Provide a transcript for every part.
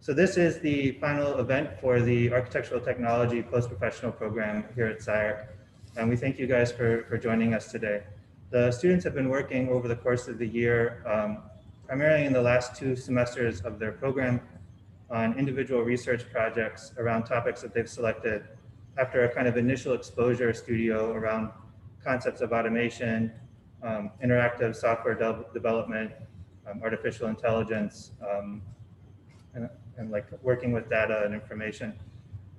So this is the final event for the Architectural Technology Post-Professional Program here at SCI-Arc. And we thank you guys for joining us today. The students have been working over the course of the year, primarily in the last 2 semesters of their program, on individual research projects around topics that they've selected after a kind of initial exposure studio around concepts of automation, interactive software development, artificial intelligence, and like working with data and information.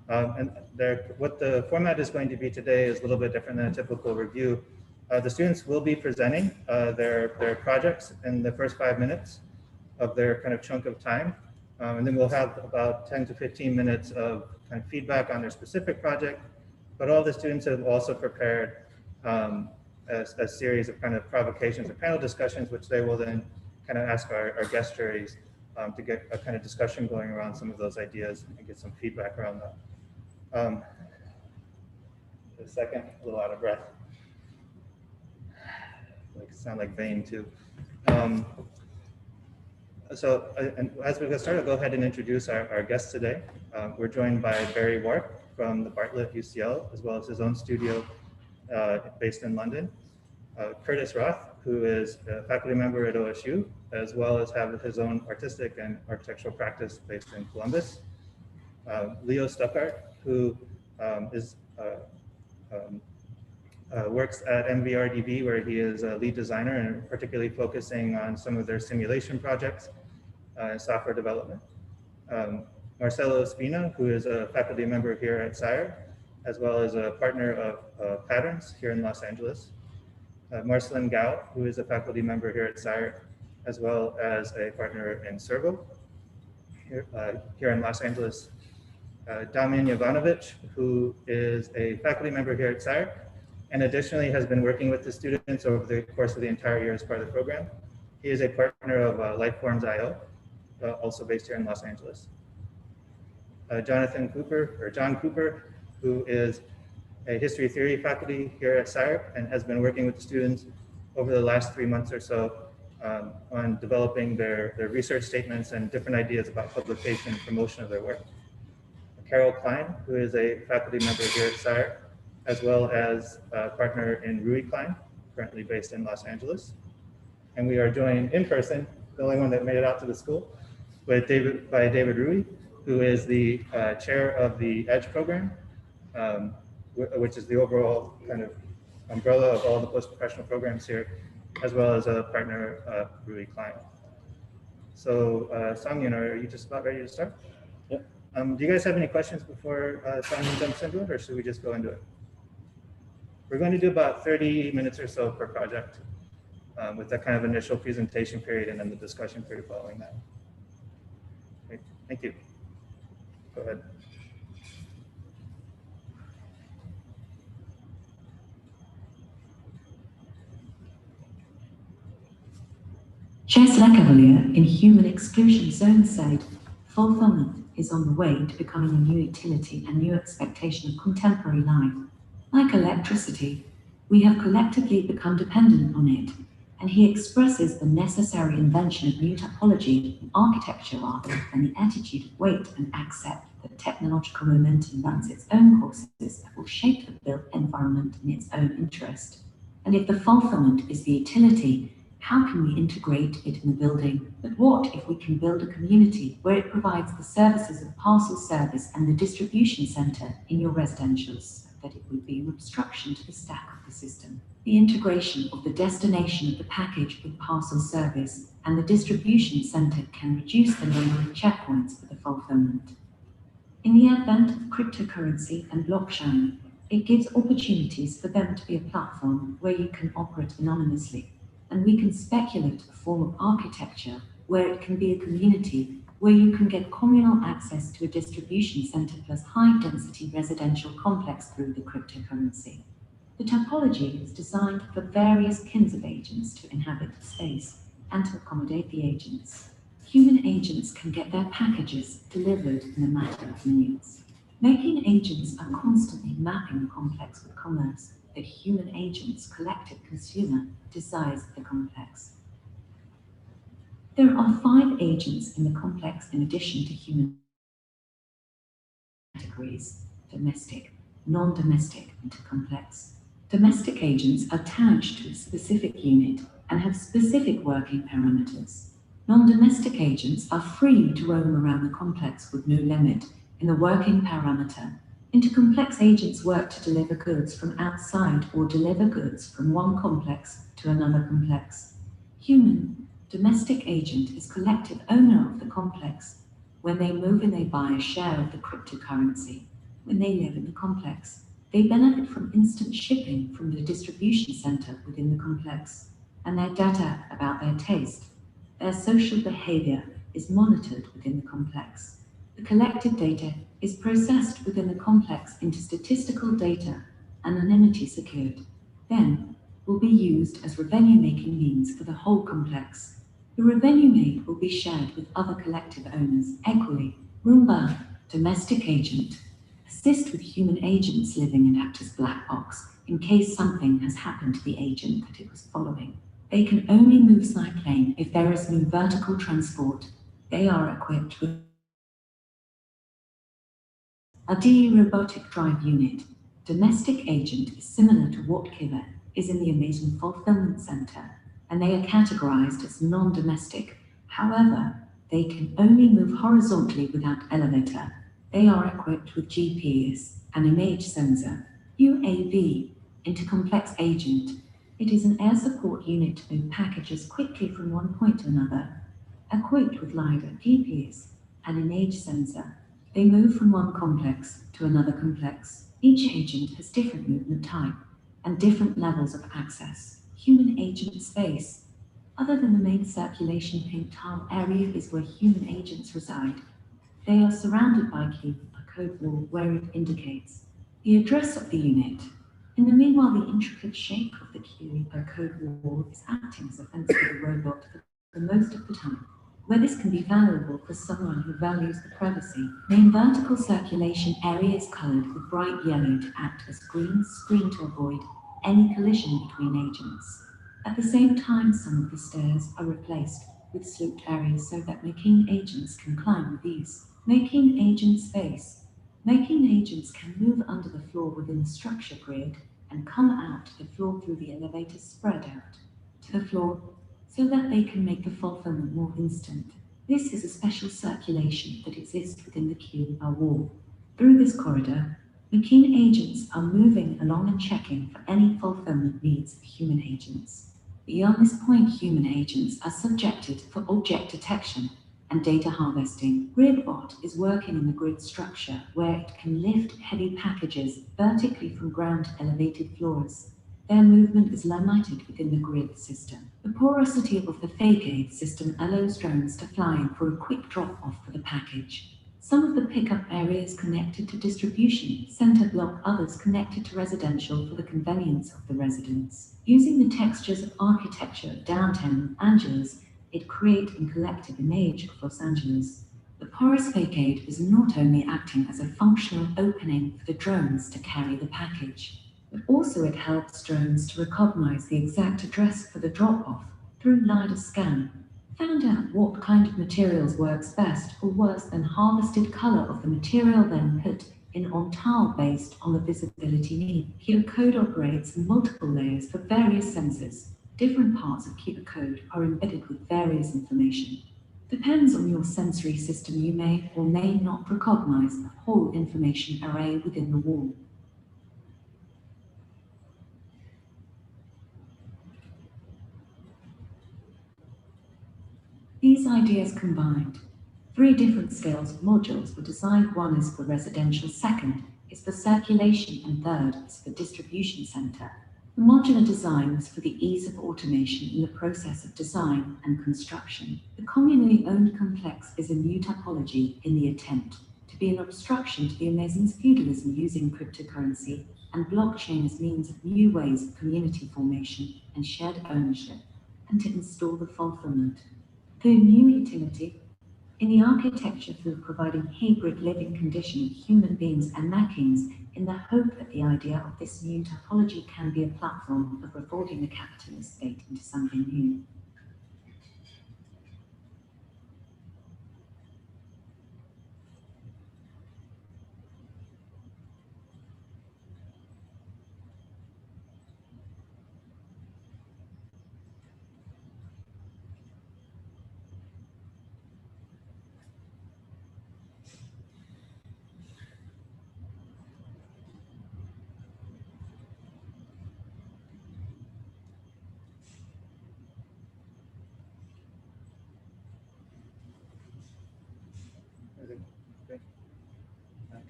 What the format is going to be today is a little bit different than a typical review. The students will be presenting their projects in the first 5 minutes of their kind of chunk of time. And then we'll have about 10 to 15 minutes of kind of feedback on their specific project. But all the students have also prepared a series of kind of provocations or panel discussions, which they will then kind of ask our guest juries to get a kind of discussion going around some of those ideas and get some feedback around that. A second, a little out of breath. Sound like vain too. And as we get started, I'll go ahead and introduce our guests today. We're joined by Barry Wark from the Bartlett UCL, as well as his own studio based in London. Curtis Roth, who is a faculty member at OSU, as well as have his own artistic and architectural practice based in Columbus. Leo Stuckart, who works at MVRDV, where he is a lead designer and particularly focusing on some of their simulation projects and software development. Marcelo Espina, who is a faculty member here at SCI-Arc, as well as a partner of Patterns here in Los Angeles. Marceline Gao, who is a faculty member here at SCI-Arc, as well as a partner in Servo here in Los Angeles. Damian Jovanovic, who is a faculty member here at SCI-Arc, and additionally has been working with the students over the course of the entire year as part of the program. He is a partner of Lifeforms.io, also based here in Los Angeles. John Cooper, who is a history theory faculty here at SCI-Arc and has been working with the students over the last 3 months or so on developing their research statements and different ideas about publication and promotion of their work. Carol Klein, who is a faculty member here at SCI-Arc, as well as a partner in Rui Klein, currently based in Los Angeles. And we are joined in person, the only one that made it out to the school, by David Rui, who is the chair of the EDGE program, which is the overall kind of umbrella of all the post-professional programs here, as well as a partner of Rui Klein. So Sanghyun, are you just about ready to start? Yep. Do you guys have any questions before Sanghyun jumps into it, or should we just go into it? We're going to do about 30 minutes or so per project with that kind of initial presentation period and then the discussion period following that. Great. Thank you. Go ahead. Jess Lecavalier in Human Exclusion Zone said, fulfillment is on the way to becoming a new utility and new expectation of contemporary life. Like electricity, we have collectively become dependent on it, and he expresses the necessary invention of new topology in architecture rather than the attitude of wait and accept that technological momentum runs its own courses that will shape the built environment in its own interest. And if the fulfillment is the utility, how can we integrate it in the building? But what if we can build a community where it provides the services of parcel service and the distribution center in your residentials? That it would be an obstruction to the stack of the system. The integration of the destination of the package with parcel service and the distribution center can reduce the number of checkpoints for the fulfillment. In the advent of cryptocurrency and blockchain, it gives opportunities for them to be a platform where you can operate anonymously, and we can speculate a form of architecture where it can be a community where you can get communal access to a distribution center plus high-density residential complex through the cryptocurrency. The topology is designed for various kinds of agents to inhabit the space and to accommodate the agents. Human agents can get their packages delivered in a matter of minutes. Making agents are constantly mapping the complex with commerce that human agents' collective consumer desires the complex. There are 5 agents in the complex in addition to human categories: domestic, non-domestic, and complex. Domestic agents are attached to a specific unit and have specific working parameters. Non-domestic agents are free to roam around the complex with no limit in the working parameter. Intercomplex agents work to deliver goods from outside or deliver goods from one complex to another complex. Human domestic agent is collective owner of the complex. When they move and they buy a share of the cryptocurrency. When they live in the complex, they benefit from instant shipping from the distribution center within the complex, and their data about their taste, their social behavior is monitored within the complex. The collected data is processed within the complex into statistical data, anonymity secured, then will be used as revenue-making means for the whole complex. The revenue made will be shared with other collective owners equally. Roomba, domestic agent, assist with human agents living and act as black box in case something has happened to the agent that it was following. They can only move side plane if there is no vertical transport. They are equipped with a DE robotic drive unit. Domestic agent is similar to what Kiva is in the Amazon Fulfillment Center, and they are categorized as non-domestic. However, they can only move horizontally without elevator. They are equipped with GPS, an image sensor, UAV, intercomplex agent. It is an air support unit to move packages quickly from one point to another. Equipped with LiDAR, GPS, and image sensor, they move from one complex to another complex. Each agent has different movement type and different levels of access. Human agent space. Other than the main circulation pink tile area is where human agents reside. They are surrounded by a code wall where it indicates the address of the unit. In the meanwhile, the intricate shape of the QR code wall is acting as a fence for the robot for most of the time. Where this can be valuable for someone who values the privacy. Main vertical circulation area is colored with bright yellow to act as green screen to avoid any collision between agents. At the same time, some of the stairs are replaced with sloped areas so that making agents can climb with ease. Making agent space. Making agents can move under the floor within the structure grid and come out to the floor through the elevator spread out to the floor so that they can make the fulfillment more instant. This is a special circulation that exists within the QR wall. Through this corridor, McKean agents are moving along and checking for any fulfillment needs of human agents. Beyond this point, human agents are subjected for object detection and data harvesting. GridBot is working in the grid structure where it can lift heavy packages vertically from ground to elevated floors. Their movement is limited within the grid system. The porosity of the fake aid system allows drones to fly in for a quick drop-off for the package. Some of the pickup areas connected to distribution center block, others connected to residential for the convenience of the residents. Using the textures of architecture of downtown Angeles, it creates a collective image of Los Angeles. The porous fake aid is not only acting as a functional opening for the drones to carry the package, but also it helps drones to recognize the exact address for the drop-off through LiDAR scan. Found out what kind of materials works best or worse than harvested color of the material, then put in on tile based on the visibility need. QR code operates in multiple layers for various sensors. Different parts of QR code are embedded with various information. Depends on your sensory system, you may or may not recognize the whole information array within the wall. These ideas combined. 3 different scales of modules were designed. One is for residential, second is for circulation, and third is for distribution center. The modular design was for the ease of automation in the process of design and construction. The communally owned complex is a new topology in the attempt to be an obstruction to the Amazon's feudalism using cryptocurrency and blockchain as means of new ways of community formation and shared ownership, and to install the fulfillment. The new utility in the architecture for providing hybrid living condition of human beings and machines in the hope that the idea of this new topology can be a platform of refolding the capitalist state into something new.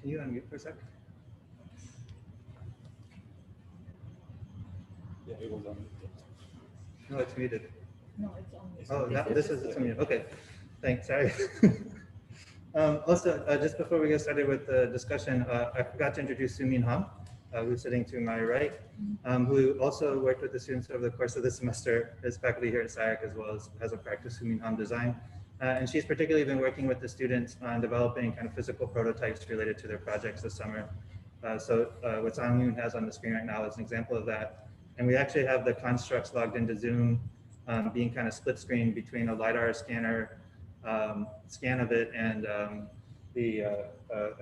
Can you unmute for a sec? Yeah, it was on. No, it's muted. No, it's on. Oh, this is it's muted. Okay, thanks. Sorry. Also, just before we get started with the discussion, I forgot to introduce Sumin Ham, who's sitting to my right, who also worked with the students over the course of the semester as faculty here at SCI-Arc, as well as a practice Sumin Ham design. And she's particularly been working with the students on developing kind of physical prototypes related to their projects this summer. So what Sang-Yoon has on the screen right now is an example of that. And we actually have the constructs logged into Zoom being kind of split screen between a LiDAR scanner scan of it and a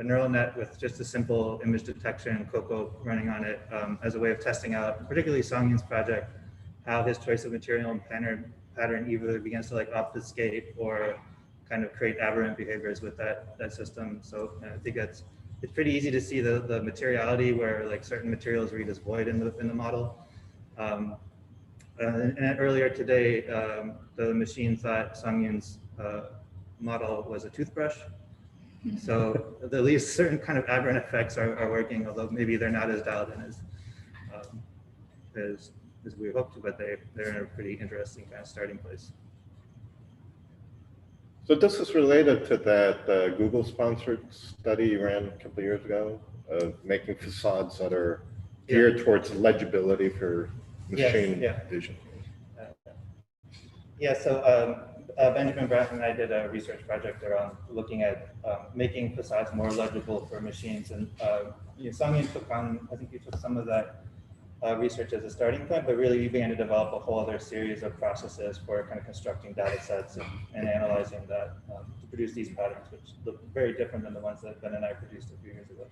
neural net with just a simple image detection, COCO running on it as a way of testing out, particularly Sang-Yoon's project, how his choice of material and pattern either begins to like obfuscate or kind of create aberrant behaviors with that system. So I think it's pretty easy to see the materiality where like certain materials read as void in the model. And earlier today, the machine thought Sang-Yoon's model was a toothbrush. So at least certain kind of aberrant effects are working, although maybe they're not as dialed in as we hoped, but they're in a pretty interesting kind of starting place. So this is related to that Google-sponsored study you ran a couple of years ago of making facades that are geared towards legibility for machine vision. So Benjamin Bratton and I did a research project around looking at making facades more legible for machines. And Sang-Yoon took on, I think you took some of that research as a starting point, but really we began to develop a whole other series of processes for kind of constructing data sets and analyzing that to produce these patterns, which look very different than the ones that Ben and I produced a few years ago.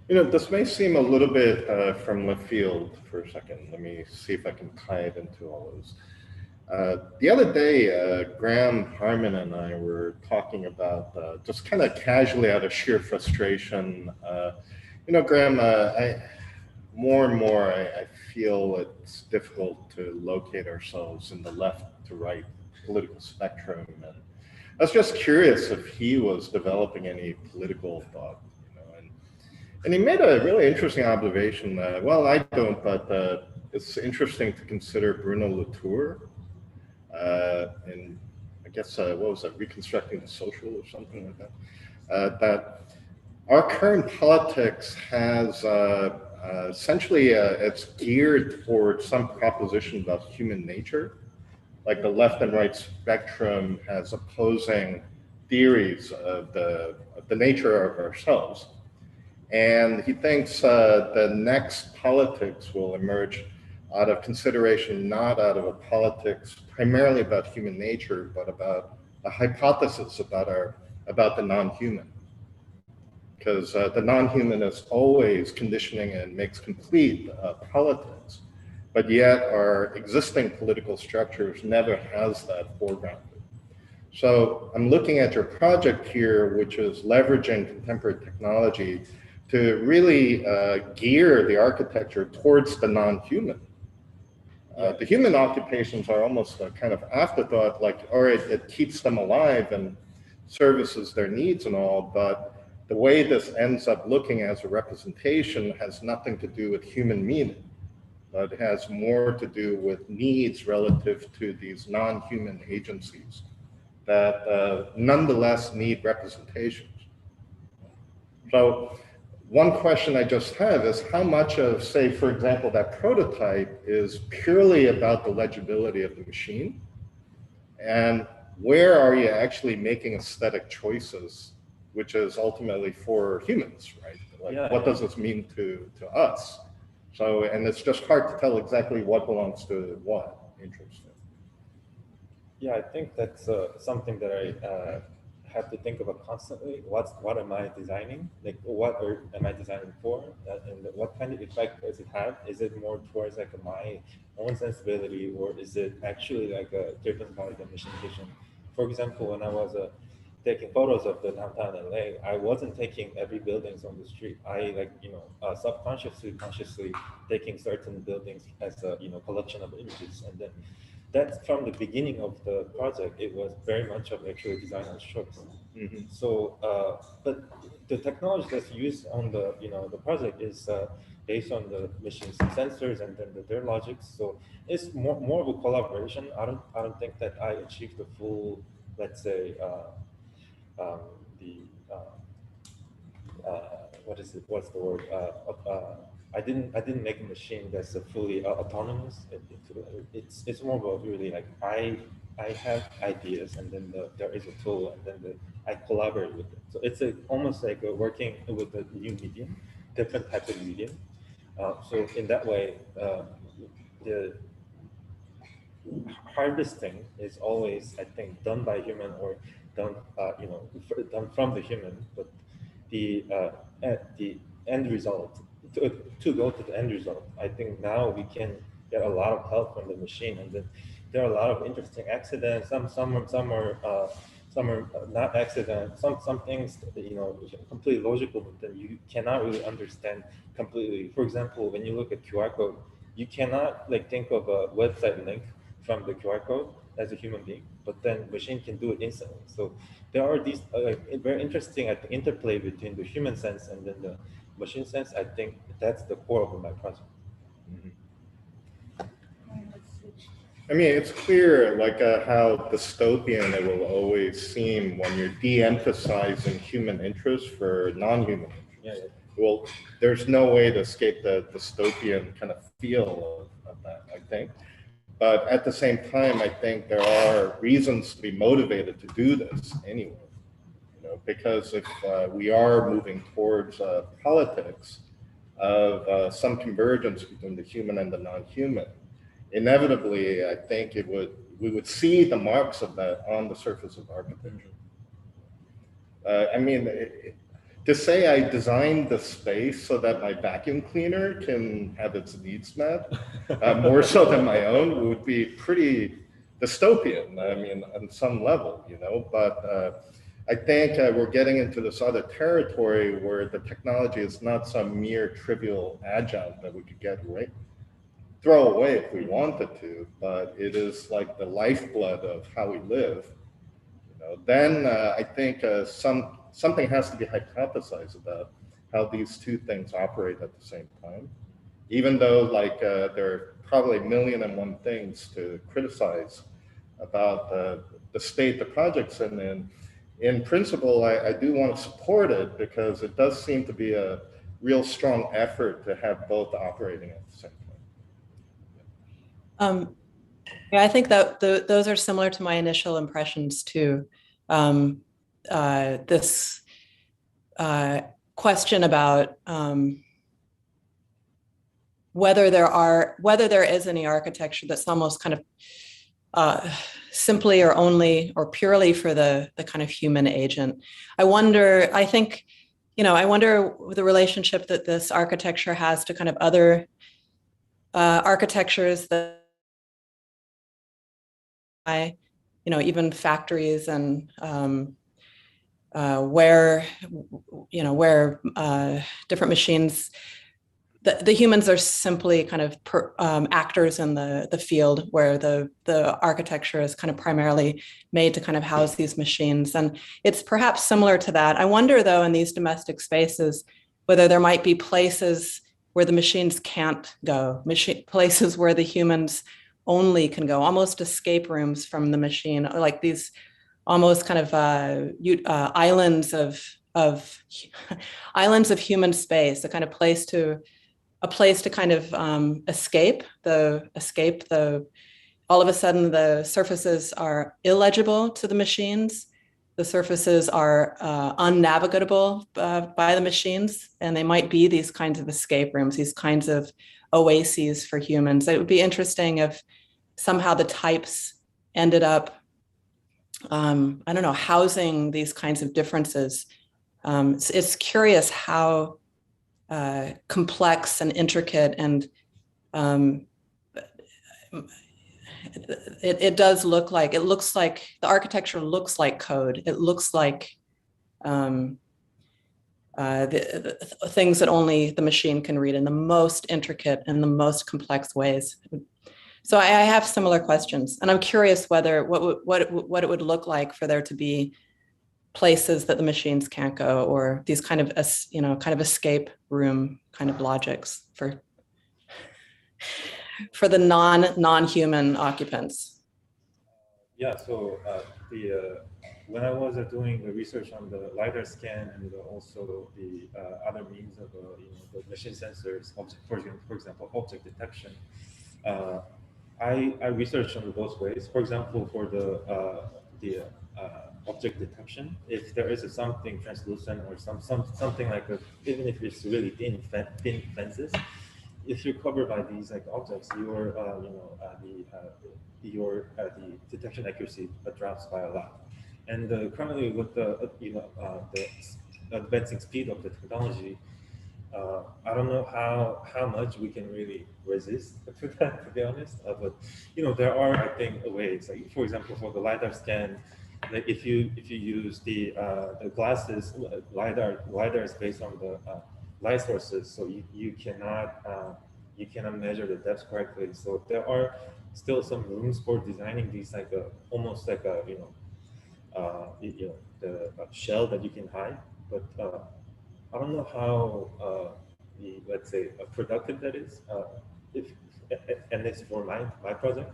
You know, this may seem a little bit from left field for a second. Let me see if I can tie it into all those. The other day, Graham Harmon and I were talking about just kind of casually out of sheer frustration. You know, Graham, more and more I feel it's difficult to locate ourselves in the left to right political spectrum. And I was just curious if he was developing any political thought. And he made a really interesting observation. Well, I don't, but it's interesting to consider Bruno Latour. And I guess, what was that, Reconstructing the Social or something like that? That our current politics has essentially, it's geared towards some proposition about human nature. Like the left and right spectrum has opposing theories of the nature of ourselves. And he thinks the next politics will emerge out of consideration, not out of a politics primarily about human nature, but about a hypothesis about the non-human. Because the non-human is always conditioning and makes complete politics, but yet our existing political structures never has that foregrounded. So I'm looking at your project here, which is leveraging contemporary technology to really gear the architecture towards the non-human. The human occupations are almost a kind of afterthought, like, all right, it keeps them alive and services their needs and all, but the way this ends up looking as a representation has nothing to do with human meaning, but it has more to do with needs relative to these non-human agencies that nonetheless need representations. So one question I just have is how much of, say, for example, that prototype is purely about the legibility of the machine? And where are you actually making aesthetic choices, which is ultimately for humans, right? Like, what does this mean to us? So, and it's just hard to tell exactly what belongs to what. Interesting. Yeah, I think that's something that I have to think about constantly. What am I designing? Like, what am I designing for? And what kind of effect does it have? Is it more towards like my own sensibility, or is it actually like driven by the machine vision? For example, when I was taking photos of the downtown LA, I wasn't taking every buildings on the street. I subconsciously, consciously taking certain buildings as a collection of images, and then that's from the beginning of the project. It was very much of actually designer's choice. So, but the technology that's used on the the project is based on the machine's sensors and then their logics. So it's more of a collaboration. I don't think that I achieved the full, let's say, the what is it? What's the word? I didn't make a machine that's fully autonomous. It's more about really like I have ideas, and then there is a tool, and then I collaborate with it. So it's almost like working with a new medium, different type of medium. So in that way, the harvesting is always, I think, done by human or done done from the human, but the end result, to go to the end result, I think now we can get a lot of help from the machine, and then there are a lot of interesting accidents. Some are not accidents. Some things completely logical, but then you cannot really understand completely. For example, when you look at QR code, you cannot like think of a website link from the QR code as a human being, but then machine can do it instantly. So there are these very interesting, I think, interplay between the human sense and then the machine sense. I think that's the core of my project. I mean, it's clear like how dystopian it will always seem when you're de-emphasizing human interest for non-human interests. Yeah. Well, there's no way to escape the dystopian kind of feel of that, I think. But at the same time, I think there are reasons to be motivated to do this anyway. Because if we are moving towards politics of some convergence between the human and the non-human, inevitably, I think we would see the marks of that on the surface of architecture. I mean, to say I designed the space so that my vacuum cleaner can have its needs met, more so than my own, would be pretty dystopian. I mean, on some level, but I think we're getting into this other territory where the technology is not some mere trivial adjunct that we could throw away if we wanted to, but it is like the lifeblood of how we live. Then I think something has to be hypothesized about how these two things operate at the same time, even though like there are probably 1,000,001 things to criticize about the state the project's in principle, I do want to support it because it does seem to be a real strong effort to have both operating at the same time. Yeah, I think that those are similar to my initial impressions too. This question about whether there is any architecture that's almost kind of simply or only or purely for the kind of human agent. I wonder the relationship that this architecture has to kind of other architectures that even factories and where different machines, the humans are simply kind of actors in the field where the architecture is kind of primarily made to kind of house these machines. And it's perhaps similar to that. I wonder though, in these domestic spaces, whether there might be places where the machines can't go, places where the humans only can go, almost escape rooms from the machine, like these almost kind of islands of islands of human space, a kind of place to kind of escape the all of a sudden the surfaces are illegible to the machines. The surfaces are unnavigable by the machines, and they might be these kinds of escape rooms, these kinds of oases for humans. It would be interesting if somehow the types ended up, housing these kinds of differences. It's curious how complex and intricate and it does look like, it looks like the architecture looks like code. It looks like the things that only the machine can read in the most intricate and the most complex ways. So I have similar questions, and I'm curious whether what it would look like for there to be places that the machines can't go, or these kind of kind of escape room kind of logics for the non-human occupants. Yeah, so when I was doing the research on the LiDAR scan and also the other means of the machine sensors, for example, object detection, I researched on both ways. For example, for the object detection, if there is something translucent or something like even if it's really thin fences, if you're covered by these like objects, your the detection accuracy drops by a lot. And currently, with the the advancing speed of the technology, I don't know how much we can really resist to that, to be honest. But there are, I think, ways. Like for example, for the lidar scan, like if you use the glasses, lidar is based on the light sources, so you cannot measure the depth correctly. So there are still some rooms for designing these like almost like a the shell that you can hide, but I don't know how let's say productive that is. If and it's for my project.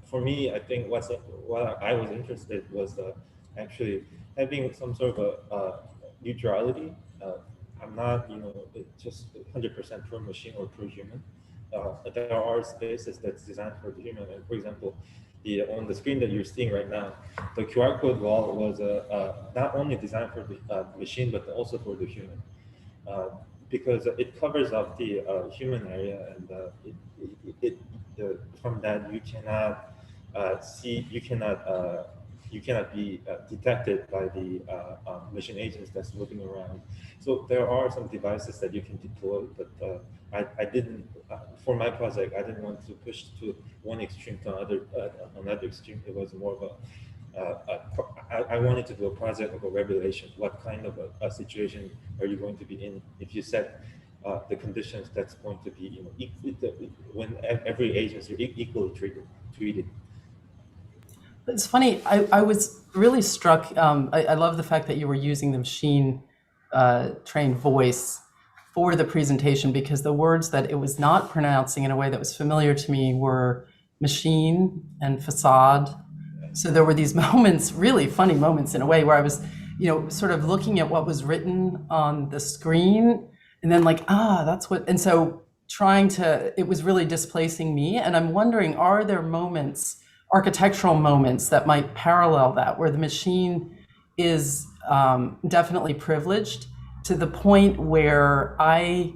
For me, I think what I was interested was actually having some sort of a neutrality. I'm not just 100% pro machine or pro human. There are spaces that's designed for the human. And for example, on the screen that you're seeing right now, the QR code wall was not only designed for the machine, but also for the human. Because it covers up the human area, and from that you cannot you cannot be detected by the mission agents that's moving around. So there are some devices that you can deploy, but I didn't for my project. I didn't want to push to one extreme to another extreme. It was more of I wanted to do a project of a revelation. What kind of a situation are you going to be in if you set the conditions that's going to be, when every agency equally treated. It's funny. I was really struck. I love the fact that you were using the machine trained voice for the presentation, because the words that it was not pronouncing in a way that was familiar to me were machine and facade. So there were these moments, really funny moments in a way, where I was, sort of looking at what was written on the screen and then like, that's what, and so it was really displacing me. And I'm wondering, are there moments, architectural moments that might parallel that, where the machine is definitely privileged to the point where I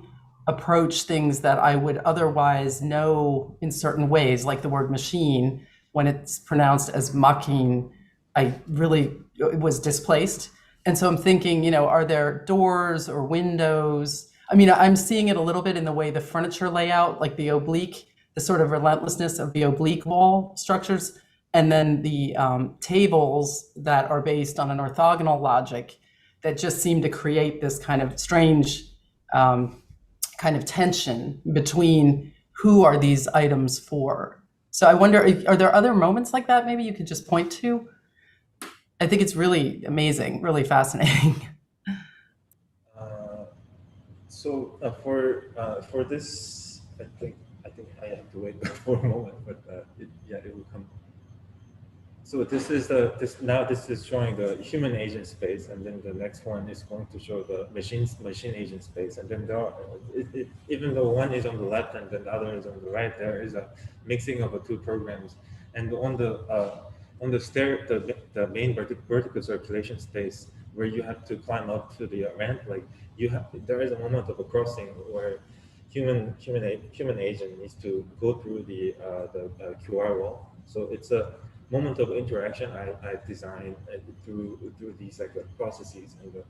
approach things that I would otherwise know in certain ways, like the word machine, when it's pronounced as machine, I really was displaced. And so I'm thinking, are there doors or windows? I mean, I'm seeing it a little bit in the way the furniture layout, like the oblique, the sort of relentlessness of the oblique wall structures, and then the tables that are based on an orthogonal logic that just seem to create this kind of strange kind of tension between who are these items for. So I wonder, are there other moments like that maybe you could just point to? I think it's really amazing, really fascinating. So for this, I think I have to wait for a moment, but it will come. So this is showing the human agent space, and then the next one is going to show the machine agent space, and then there are, even though one is on the left and then the other is on the right, there is a mixing of the two programs. And on the stair, the main vertical circulation space, where you have to climb up to the ramp, like there is a moment of a crossing where human agent needs to go through the QR wall. So it's a moment of interaction I designed through these like processes, and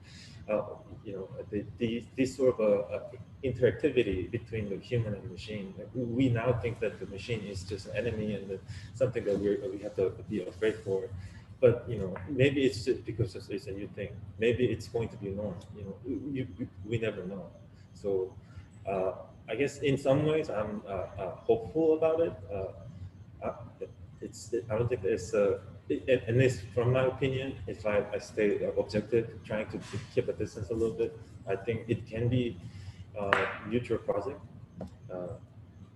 this sort of interactivity between the human and machine. We now think that the machine is just an enemy and something that we have to be afraid for. But maybe it's just because it's a new thing. Maybe it's going to be norm. We never know. So I guess in some ways I'm hopeful about it. I don't think it's at least from my opinion, if I stay objective, trying to keep a distance a little bit, I think it can be neutral project.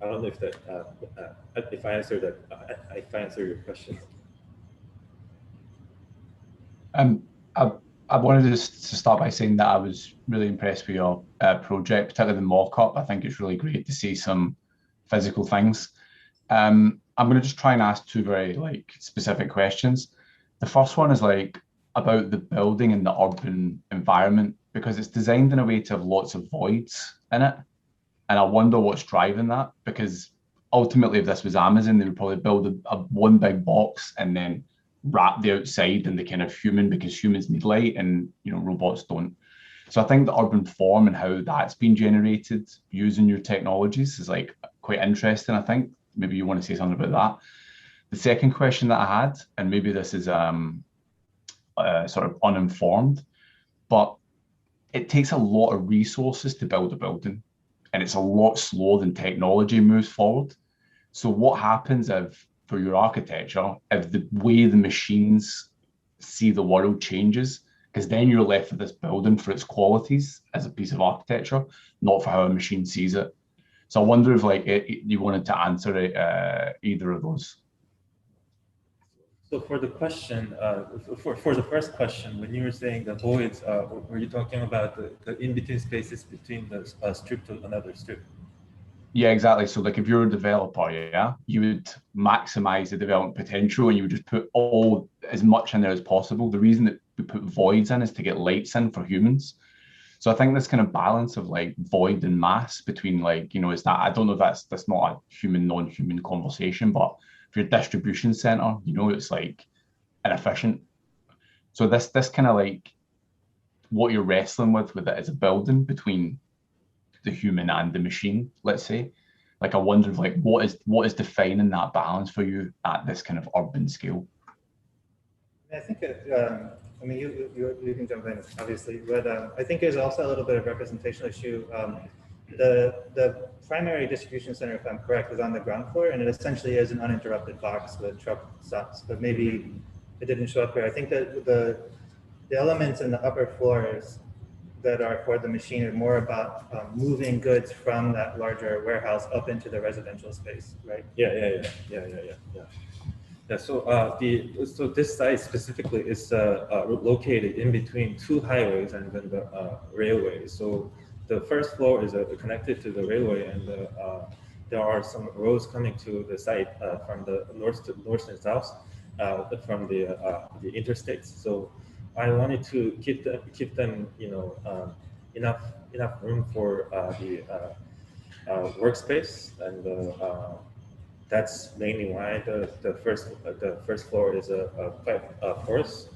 I don't know if that if I answer that if I answer your question. I wanted to start by saying that I was really impressed with your project, particularly the mock-up. I think it's really great to see some physical things. I'm going to just try and ask two very specific questions. The first one is about the building and the urban environment, because it's designed in a way to have lots of voids in it. And I wonder what's driving that, because ultimately if this was Amazon, they would probably build one big box and then wrap the outside in the kind of human, because humans need light and robots don't. So I think the urban form and how that's been generated using your technologies is quite interesting. I think maybe you want to say something about that. The second question that I had, and maybe this is sort of uninformed, but it takes a lot of resources to build a building, and it's a lot slower than technology moves forward. So what happens if, for your architecture, if the way the machines see the world changes? Because then you're left with this building for its qualities as a piece of architecture, not for how a machine sees it. So I wonder if you wanted to answer either of those. So for the question, for the first question, when you were saying the voids, were you talking about the in-between spaces between the strip to another strip? Yeah, exactly. So if you're a developer, you would maximize the development potential and you would just put as much in there as possible. The reason that we put voids in is to get lights in for humans. So I think this kind of balance of void and mass between is that, I don't know if that's not a human, non-human conversation, but for your distribution center, it's inefficient. So this kind of what you're wrestling with it as a building between the human and the machine, let's say. I wonder if what is defining that balance for you at this kind of urban scale? I think I mean, you can jump in, obviously, but I think there's also a little bit of representational issue. The primary distribution center, if I'm correct, is on the ground floor, and it essentially is an uninterrupted box with truck stops, but maybe it didn't show up here. I think that the elements in the upper floors that are for the machine are more about moving goods from that larger warehouse up into the residential space, right? Yeah. So so this site specifically is located in between two highways and then the railway. So the first floor is connected to the railway, and there are some roads coming to the site from the north and south from the interstates. So I wanted to keep them enough room for the workspace, and that's mainly why the first floor is quite porous.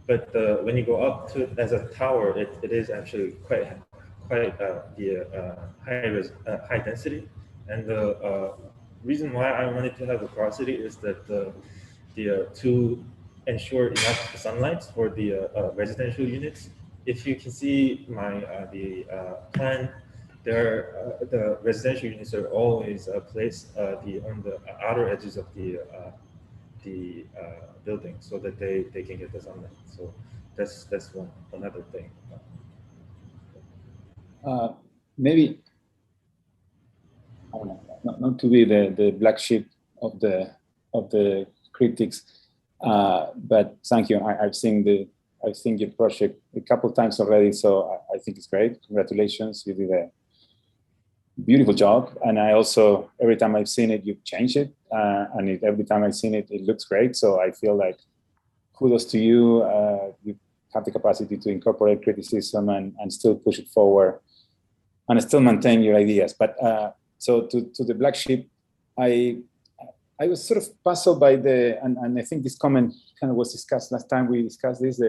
But when you go up to as a tower, it is actually quite the high density. And the reason why I wanted to have the porosity is that to ensure enough sunlight for the residential units. If you can see my plan, the residential units are always placed on the outer edges of the building, so that they can get the sunlight. So that's another thing. Maybe I don't know, not to be the black sheep of the critics, but thank you. I've seen your project a couple of times already, so I think it's great. Congratulations, you did a beautiful job. And I also, every time I've seen it, you've changed it, and every time I've seen it, it looks great. So I feel like kudos to you. You have the capacity to incorporate criticism and still push it forward and still maintain your ideas. But so to the black sheep, I was sort of puzzled by and I think this comment kind of was discussed last time we discussed this,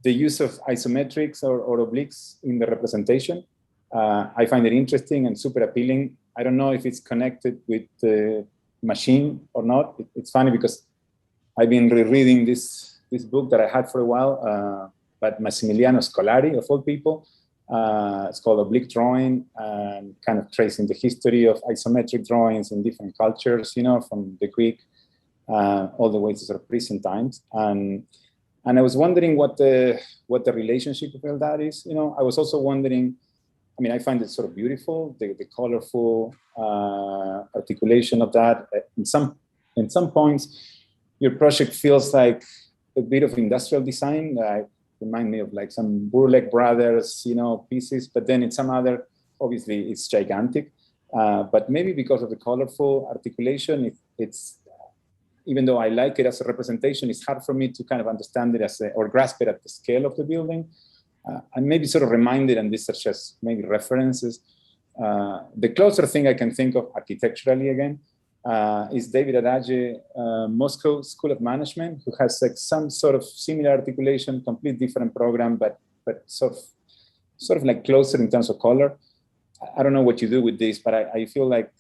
the use of isometrics or obliques in the representation. I find it interesting and super appealing. I don't know if it's connected with the machine or not. It's funny because I've been rereading this book that I had for a while, but Massimiliano Scolari, of all people, It's called Oblique Drawing, and kind of tracing the history of isometric drawings in different cultures, from the Greek all the way to sort of recent times. And I was wondering what the relationship with all that is. I was also wondering, I find it sort of beautiful, the colorful articulation of that. In some points, your project feels like a bit of industrial design. Remind me of like some Burlek Brothers, pieces. But then in some other, obviously, it's gigantic. But maybe because of the colorful articulation, it's even though I like it as a representation, it's hard for me to kind of understand it or grasp it at the scale of the building. And maybe sort of reminded, and these are just maybe references. The closer thing I can think of architecturally again is David Adage, Moscow School of Management, who has like some sort of similar articulation, complete different program, but sort of like closer in terms of color. I don't know what you do with this, but I feel like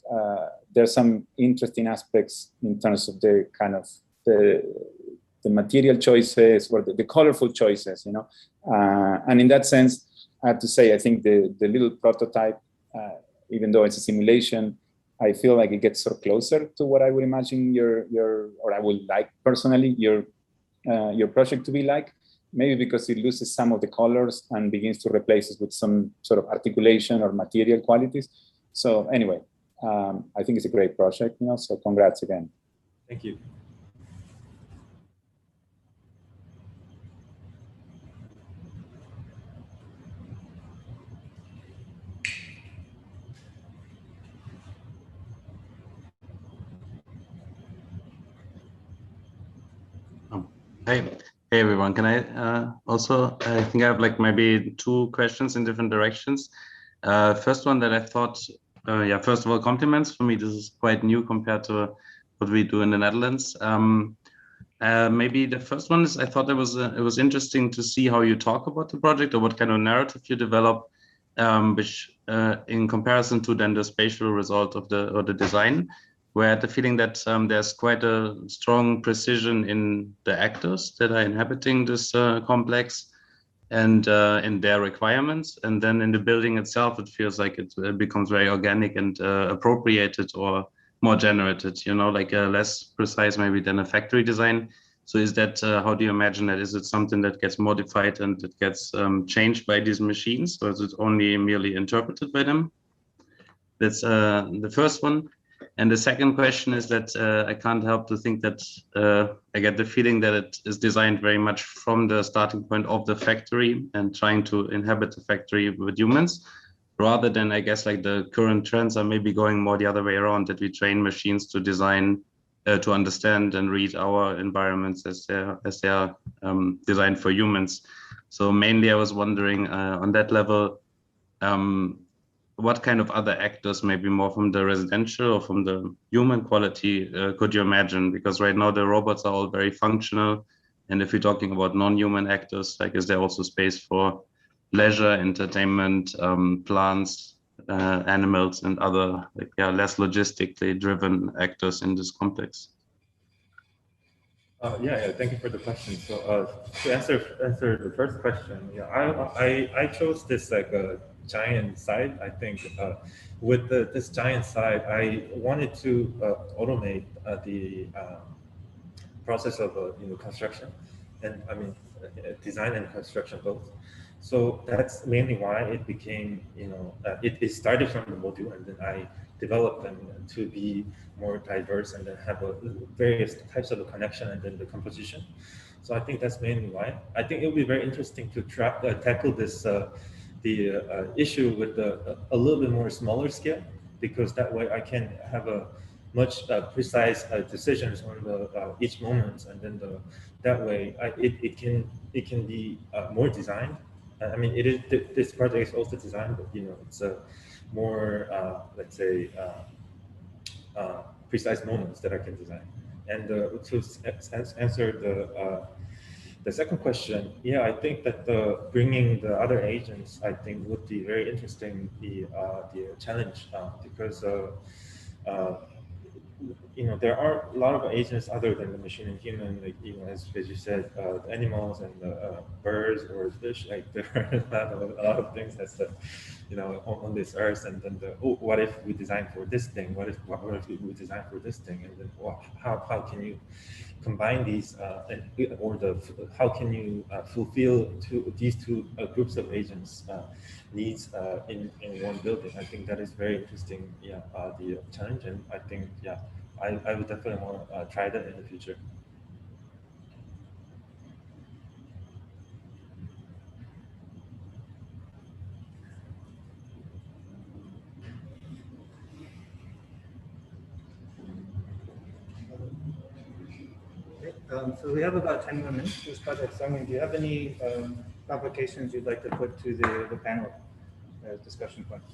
there's some interesting aspects in terms of the kind of the material choices or the colorful choices, and in that sense, I have to say, I think the little prototype, even though it's a simulation, I feel like it gets sort of closer to what I would imagine or I would like personally your project to be like. Maybe because it loses some of the colors and begins to replace it with some sort of articulation or material qualities. So anyway, I think it's a great project, so congrats again. Thank you. Hey everyone, can I also, I think I have like maybe two questions in different directions. First one that I thought, first of all, compliments. For me, this is quite new compared to what we do in the Netherlands. Maybe the first one is, I thought it was interesting to see how you talk about the project or what kind of narrative you develop, which in comparison to then the spatial result of the design, where I had the feeling that there's quite a strong precision in the actors that are inhabiting this complex and in their requirements. And then in the building itself, it feels like it becomes very organic and appropriated or more generated, like less precise maybe than a factory design. So is that, how do you imagine that? Is it something that gets modified and it gets changed by these machines, or is it only merely interpreted by them? That's the first one. And the second question is that I can't help to think that I get the feeling that it is designed very much from the starting point of the factory and trying to inhabit the factory with humans, rather than, I guess, like the current trends are maybe going more the other way around, that we train machines to design, to understand and read our environments as they are designed for humans. So mainly I was wondering on that level, what kind of other actors, maybe more from the residential or from the human quality, could you imagine? Because right now the robots are all very functional. And if we're talking about non-human actors, like is there also space for leisure, entertainment, plants, animals, and other less logistically driven actors in this complex? Thank you for the question. So to answer the first question, I chose this like a giant site. I think with this giant site, I wanted to automate the process of construction, and design and construction both. So that's mainly why it became it started from the module, and then I developed them to be more diverse and then have various types of the connection and then the composition. So I think that's mainly why. I think it will be very interesting to tackle this the issue with a little bit more smaller scale, because that way I can have a much precise decisions on the each moment, and then that way it can be more designed. I mean, it is this project is also designed, but it's a more let's say precise moments that I can design. And to answer the second question, I think that bringing the other agents, I think, would be very interesting. The challenge because there are a lot of agents other than the machine and human, like, as you said, animals and birds or fish, like there are a lot of things that's, on this earth. And then what if we design for this thing? What if we design for this thing? And then how can you combine these, how can you fulfill these two groups of agents needs in one building? I think that is very interesting. Yeah, the challenge, and I think I would definitely want to try that in the future. So we have about 10 more minutes for this project. So, do you have any complications you'd like to put to the panel as discussion points?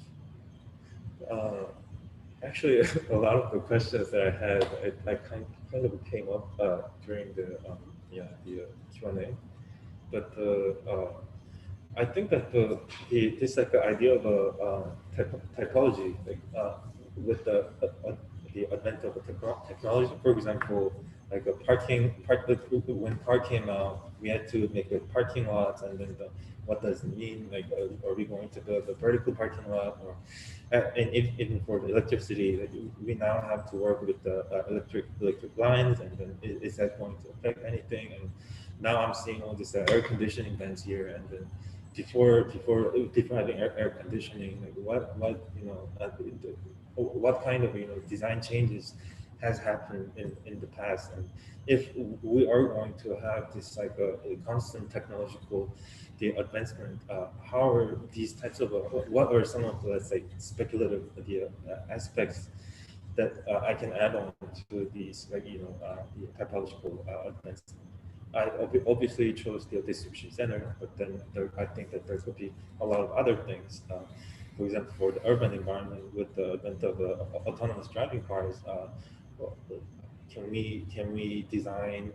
Actually, a lot of the questions that I had, I kind of came up during the Q&A, but I think that this like the idea of a typology, like with the advent of technology, for example, like when park came out, we had to make parking lots, and then what does it mean? Like, are we going to build a vertical parking lot, or and even for the electricity, like, we now have to work with the electric lines, and then is that going to affect anything? And now I'm seeing all these air conditioning vents here, and then before having air conditioning, like what kind of design changes has happened in the past, and if we are going to have this like a constant technological advancement, how are these types of what are some of the, let's say, speculative aspects that I can add on to these, like the typological advancement? I obviously chose the distribution center, but then I think that there could be a lot of other things. For example, for the urban environment, with the advent of autonomous driving cars, can we design,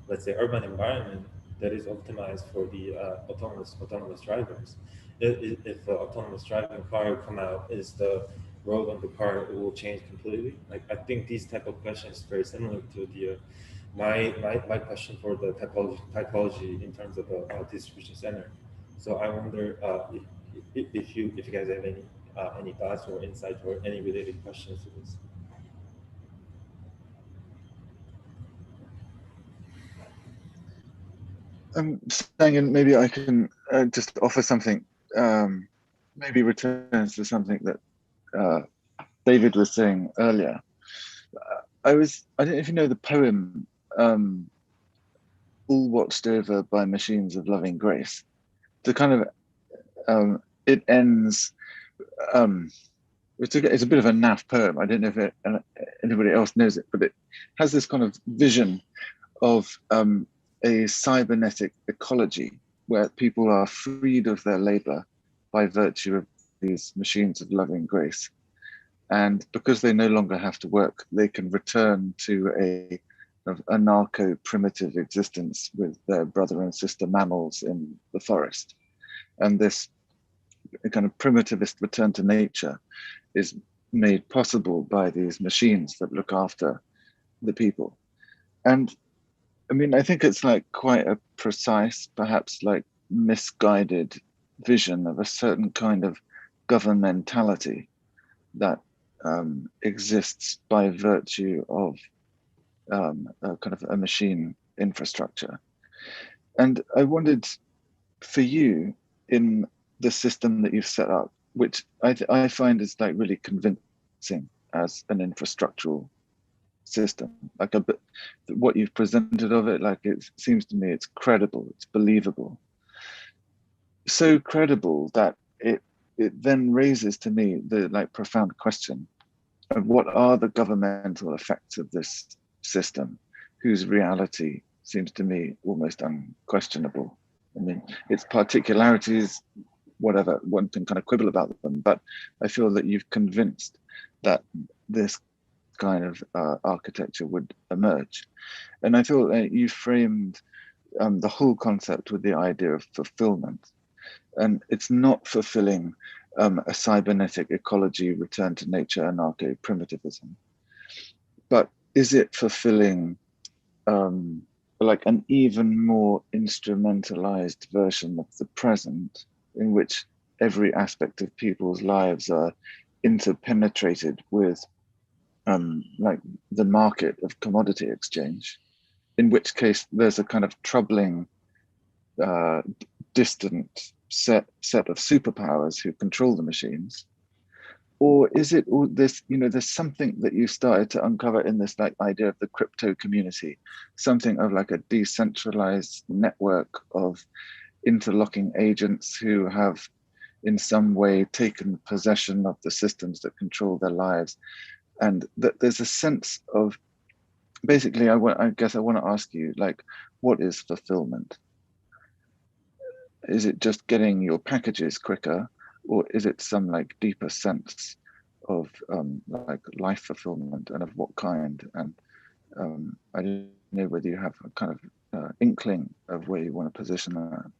let's say, urban environment that is optimized for the autonomous drivers? If the autonomous driving car come out, is the road on the car, it will change completely? Like, I think these type of questions very similar to the my question for the typology in terms of a distribution center. So I wonder if you guys have any thoughts or insights or any related questions to this. Sang-In, maybe I can just offer something, maybe returns to something that David was saying earlier. I don't know if you know the poem, All Watched Over by Machines of Loving Grace. The kind of, it ends, it's a bit of a naff poem. I don't know if anybody else knows it, but it has this kind of vision of a cybernetic ecology where people are freed of their labor by virtue of these machines of loving grace. And because they no longer have to work, they can return to a anarcho-primitive existence with their brother and sister mammals in the forest. And this kind of primitivist return to nature is made possible by these machines that look after the people. And I mean, I think it's like quite a precise, perhaps like misguided vision of a certain kind of governmentality that exists by virtue of a kind of a machine infrastructure. And I wondered, for you, in the system that you've set up, which I find is like really convincing as an infrastructural system, like what you've presented of it, like it seems to me it's credible, it's believable, so credible that it then raises to me the like profound question of what are the governmental effects of this system, whose reality seems to me almost unquestionable. I mean, its particularities, whatever, one can kind of quibble about them, but I feel that you've convinced that this kind of architecture would emerge. And I feel that you framed the whole concept with the idea of fulfillment. And it's not fulfilling a cybernetic ecology, return to nature, anarcho-primitivism. but is it fulfilling like an even more instrumentalized version of the present, in which every aspect of people's lives are interpenetrated with like the market of commodity exchange, in which case there's a kind of troubling distant set of superpowers who control the machines? Or is it all this, there's something that you started to uncover in this like idea of the crypto community, something of like a decentralized network of interlocking agents who have in some way taken possession of the systems that control their lives. And that there's a sense of, basically, I guess I want to ask you, like, what is fulfillment? Is it just getting your packages quicker, or is it some like deeper sense of like life fulfillment, and of what kind? And I don't know whether you have a kind of inkling of where you want to position that.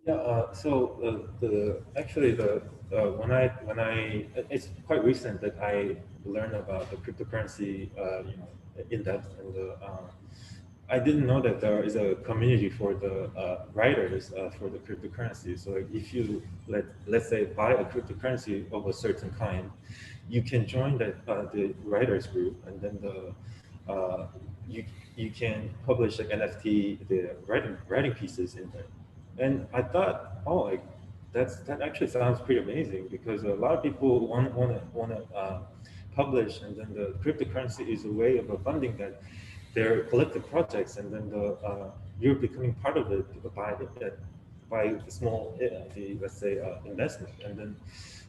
Yeah. So when I it's quite recent that I learned about the cryptocurrency in depth, and I didn't know that there is a community for the writers for the cryptocurrency. So like if you let's say buy a cryptocurrency of a certain kind, you can join that the writers group, and then you can publish like NFT, the writing pieces in there. And I thought, oh, like that actually sounds pretty amazing, because a lot of people want to publish, and then the cryptocurrency is a way of funding that their collective projects, and then you're becoming part of it by the small let's say investment. And then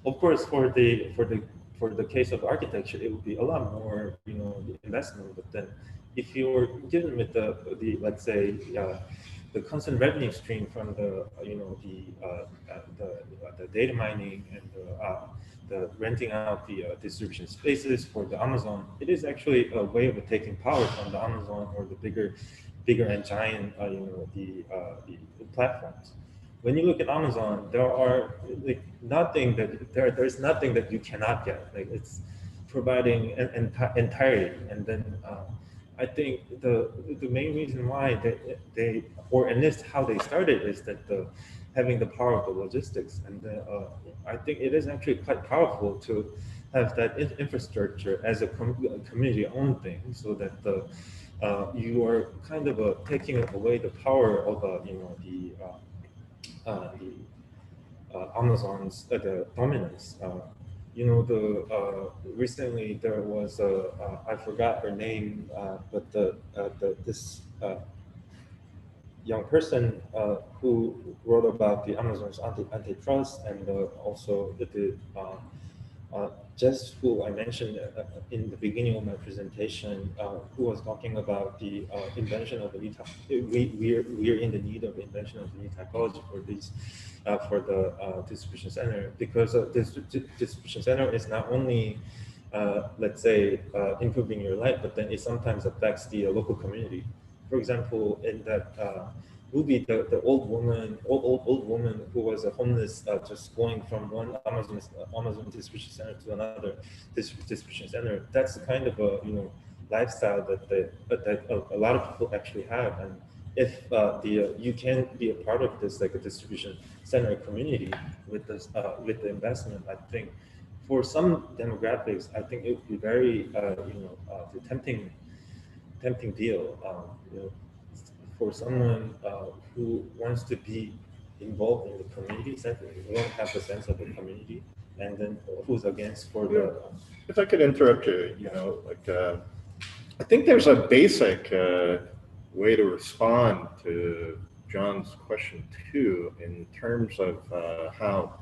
of course for the case of architecture, it would be a lot more the investment. But then if you're given with the let's say the constant revenue stream from the data mining, and the renting out the distribution spaces for the Amazon, it is actually a way of taking power from the Amazon or the bigger and giant the platforms. When you look at Amazon, there are like there's nothing that you cannot get. Like it's providing an entirety. And then I think the main reason why they or at least how they started is that having the power of the logistics. And I think it is actually quite powerful to have that infrastructure as a community-owned thing, so that you are kind of taking away the power of Amazon's the dominance. Recently there was I forgot her name, but this young person who wrote about the Amazon's antitrust, and also just who I mentioned in the beginning of my presentation, who was talking about the invention of the new we're in the need of invention of the new typology for these for the distribution center, because this distribution center is not only let's say improving your life, but then it sometimes affects the local community. For example, in that movie, the old woman who was a homeless, just going from one Amazon distribution center to another distribution center. That's the kind of a lifestyle that a lot of people actually have. And if you can be a part of this like a distribution center community with this with the investment, I think for some demographics, I think it would be very tempting deal. For someone who wants to be involved in the community center, who don't have the sense of the community, and then who's against for the. If I could interrupt you, I think there's a basic way to respond to John's question too, in terms of how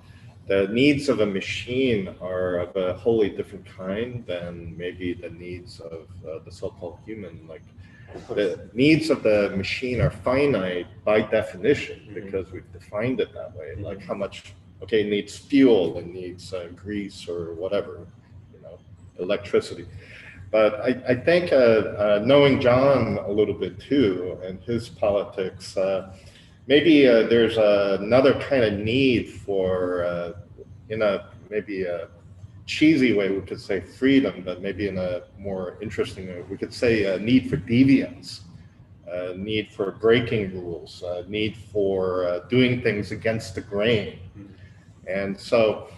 the needs of a machine are of a wholly different kind than maybe the needs of the so-called human. Like the needs of the machine are finite by definition, because we've defined it that way. Like how much, okay, it needs fuel, it needs grease or whatever, electricity. But I think knowing John a little bit too, and his politics, maybe there's another kind of need for maybe cheesy way, we could say freedom, but maybe in a more interesting way, we could say a need for deviance, need for breaking rules, need for doing things against the grain. And so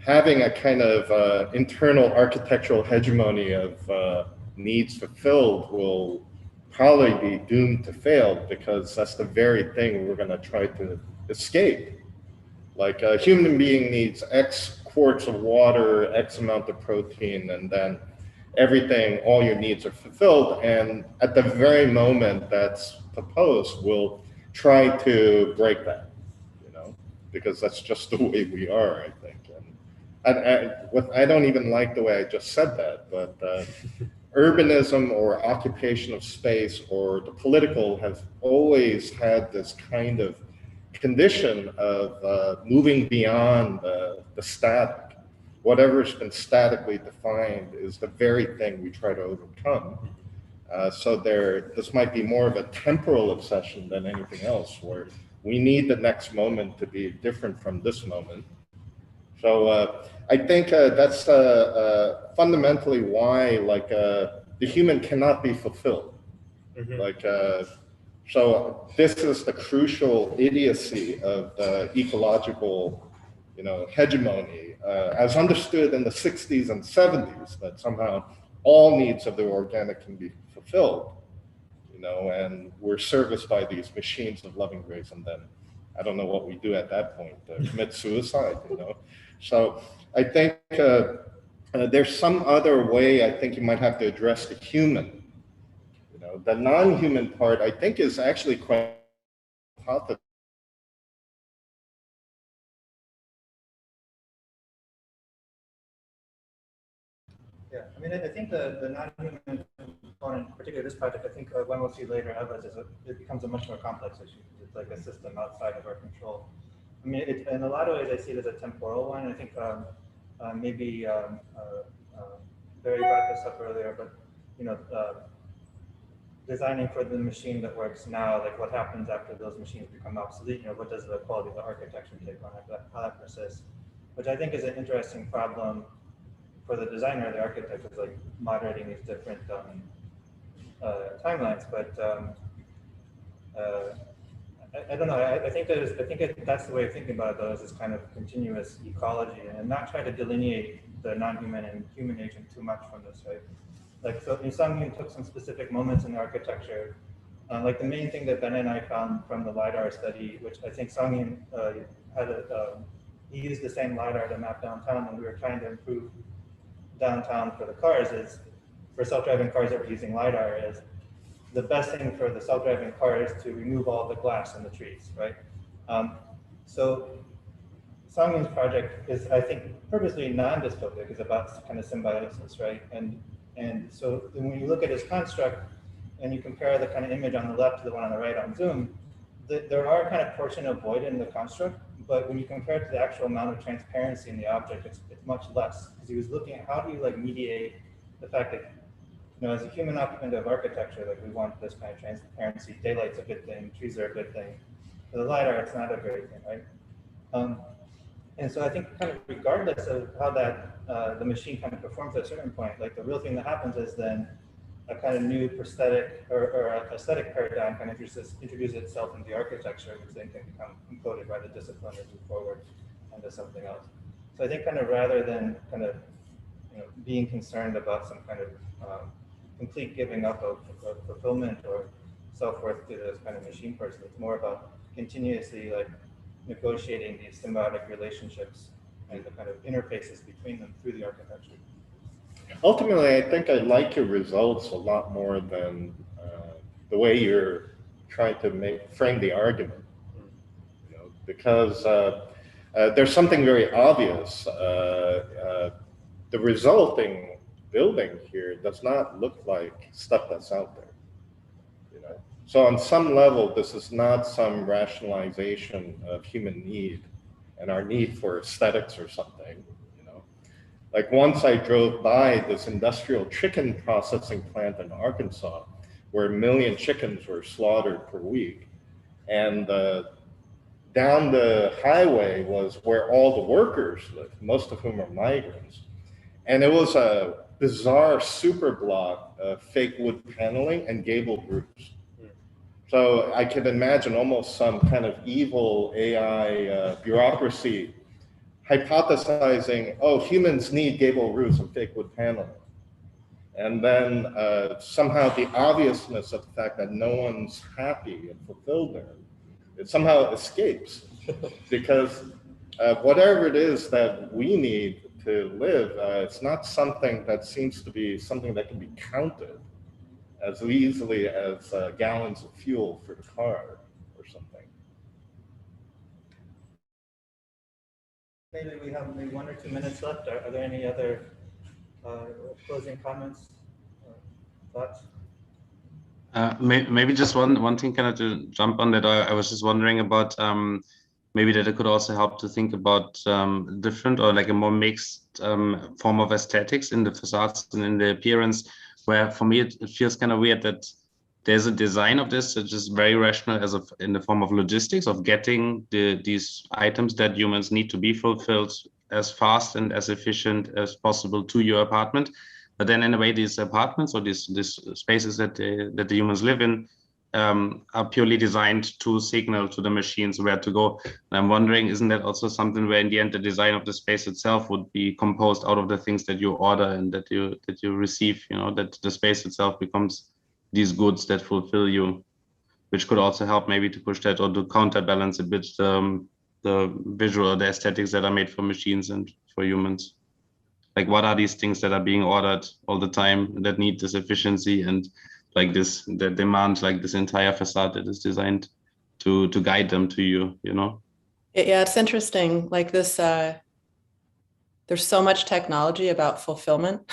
having a kind of internal architectural hegemony of needs fulfilled will probably be doomed to fail, because that's the very thing we're going to try to escape. Like a human being needs X quarts of water, X amount of protein, and then everything, all your needs are fulfilled. And at the very moment that's proposed, we'll try to break that, you know, because that's just the way we are, I think. And I don't even like the way I just said that, but urbanism or occupation of space or the political has always had this kind of condition of moving beyond the static. Whatever's been statically defined is the very thing we try to overcome. So this might be more of a temporal obsession than anything else, where we need the next moment to be different from this moment. So I think that's fundamentally why, like, the human cannot be fulfilled. Like, so this is the crucial idiocy of the ecological, you know, hegemony, as understood in the 60s and 70s, that somehow all needs of the organic can be fulfilled, you know, and we're serviced by these machines of loving grace, and then I don't know what we do at that point, commit suicide, you know. So I think there's some other way I think you might have to address the human. You know, the non-human part I think is actually quite positive. Yeah, I mean, I think the non-human component, particularly this project, I think when we'll see later others, it becomes a much more complex issue. It's like a system outside of our control. I mean, in a lot of ways, I see it as a temporal one. I think maybe Barry brought this up earlier, but you know, designing for the machine that works now, like what happens after those machines become obsolete? You know, what does the quality of the architecture take on it? How that persists, which I think is an interesting problem for the designer, the architect, is like moderating these different timelines. But I don't know. I think that's the way of thinking about it, though, is this kind of continuous ecology, and not try to delineate the non-human and human agent too much from this, right? Like, so Sang-Yoon took some specific moments in the architecture. Like the main thing that Ben and I found from the LiDAR study, which I think Sang-Yoon he used the same LiDAR to map downtown when we were trying to improve downtown for the cars, is for self-driving cars that were using LiDAR, is the best thing for the self-driving car is to remove all the glass in the trees, right? So Sang-Yoon's project is, I think, purposely non-dystopic, is about kind of symbiosis, right? And so when you look at his construct and you compare the kind of image on the left to the one on the right on Zoom, there are kind of portion of void in the construct, but when you compare it to the actual amount of transparency in the object, it's much less. Because he was looking at how do you like mediate the fact that, you know, as a human occupant of architecture, like we want this kind of transparency. Daylight's a good thing, trees are a good thing. For the LiDAR, it's not a great thing, right? And so I think kind of regardless of how that the machine kind of performs at a certain point, like the real thing that happens is then a kind of new prosthetic or aesthetic paradigm kind of introduces itself into the architecture, which then can become encoded by the discipline as we move forward into something else. So I think kind of rather than kind of, you know, being concerned about some kind of complete giving up of fulfillment or self-worth to this kind of machine person, it's more about continuously like negotiating these symbiotic relationships and the kind of interfaces between them through the architecture. Ultimately, I think I like your results a lot more than the way you're trying to frame the argument. You know, because there's something very obvious. The resulting building here does not look like stuff that's out there. You know, so on some level, this is not some rationalization of human need and our need for aesthetics or something. Like once I drove by this industrial chicken processing plant in Arkansas, where 1 million chickens were slaughtered per week. And down the highway was where all the workers lived, most of whom are migrants. And it was a bizarre super block of fake wood paneling and gable roofs. So I could imagine almost some kind of evil AI bureaucracy hypothesizing, oh, humans need gable roofs and fake wood paneling. And then somehow the obviousness of the fact that no one's happy and fulfilled there, it somehow escapes. Because whatever it is that we need to live, it's not something that seems to be something that can be counted as easily as gallons of fuel for the car or something. Maybe we have maybe 1 or 2 minutes left. Are there any other closing comments, thoughts? Maybe just one thing kind of to jump on that. I was just wondering about maybe that it could also help to think about different or like a more mixed form of aesthetics in the facades and in the appearance, where for me it feels kind of weird that there's a design of this which is very rational as of in the form of logistics of getting these items that humans need to be fulfilled as fast and as efficient as possible to your apartment. But then in a way, these apartments or these spaces that the humans live in are purely designed to signal to the machines where to go. And I'm wondering, isn't that also something where in the end the design of the space itself would be composed out of the things that you order and that you receive, you know, that the space itself becomes these goods that fulfill you, which could also help maybe to push that or to counterbalance a bit the visual or the aesthetics that are made for machines and for humans. Like what are these things that are being ordered all the time that need this efficiency and like this, that demand like this entire facade that is designed to guide them to you, you know? Yeah, it's interesting. Like this, there's so much technology about fulfillment.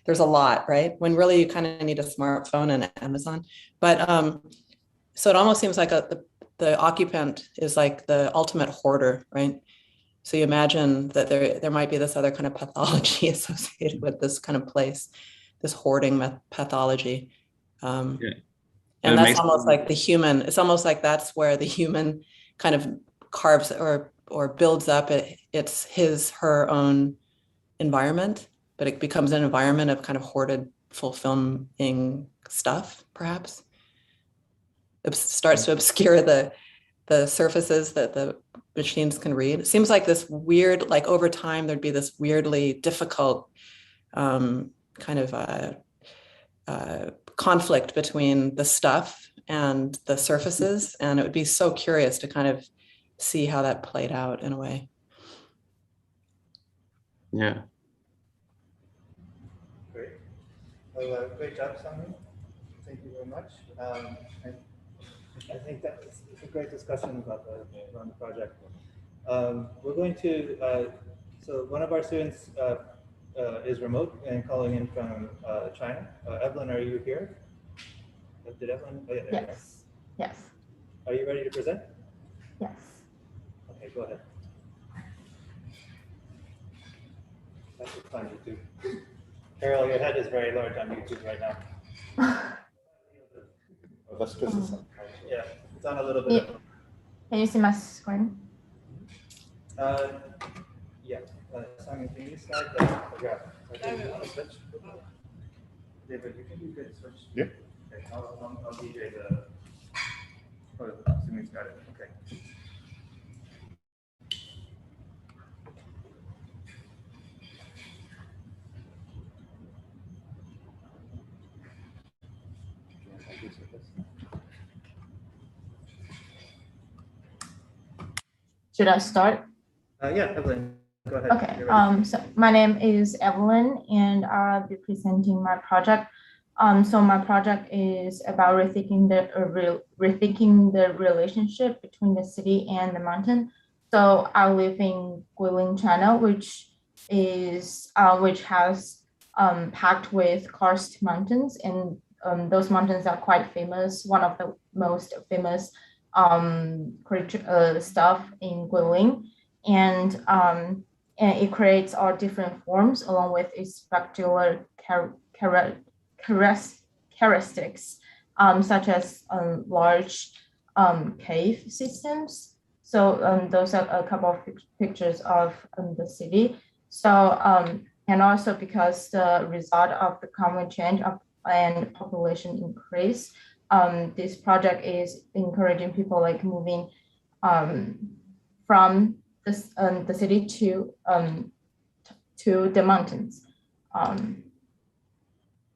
There's a lot, right? When really you kind of need a smartphone and Amazon. But so it almost seems like the occupant is like the ultimate hoarder, right? So you imagine that there might be this other kind of pathology associated with this kind of place, this hoarding pathology. And that's almost like the human, it's almost like that's where the human kind of carves or builds up it's his, her own environment, but it becomes an environment of kind of hoarded, fulfilling stuff, perhaps. It starts to obscure the surfaces that the machines can read. It seems like this weird, like over time, there'd be this weirdly difficult kind of conflict between the stuff and the surfaces. And it would be so curious to kind of see how that played out in a way. Yeah. Great. Well, great job, Sami. Thank you very much. I think that it's a great discussion around the project. We're going to, so one of our students is remote and calling in from China. Evelyn, are you here? Did Evelyn? Oh, yeah, there Yes. Yes. Are you ready to present? Yes. Okay, go ahead. That's on YouTube. Carol, your head is very large on YouTube right now. Oh, that's because it's on. Yeah, it's on a little bit. Can you see my screen? Yeah. Simon, can you slide the graph? Okay, you want to switch? David, you can do good switch. Yeah. Okay, I'll DJ the. Oh, Simon's got it. Okay. Should I start? Yeah, Evelyn, go ahead. Okay. So my name is Evelyn, and I'll be presenting my project. So my project is about rethinking the relationship between the city and the mountain. So I live in Guilin, China, which has packed with karst mountains, and those mountains are quite famous. One of the most famous stuff in Guilin, and it creates all different forms along with its particular characteristics, such as large cave systems. So those are a couple of pictures of the city. So and also because the result of the climate change and population increase, this project is encouraging people like moving from this, the city to the mountains.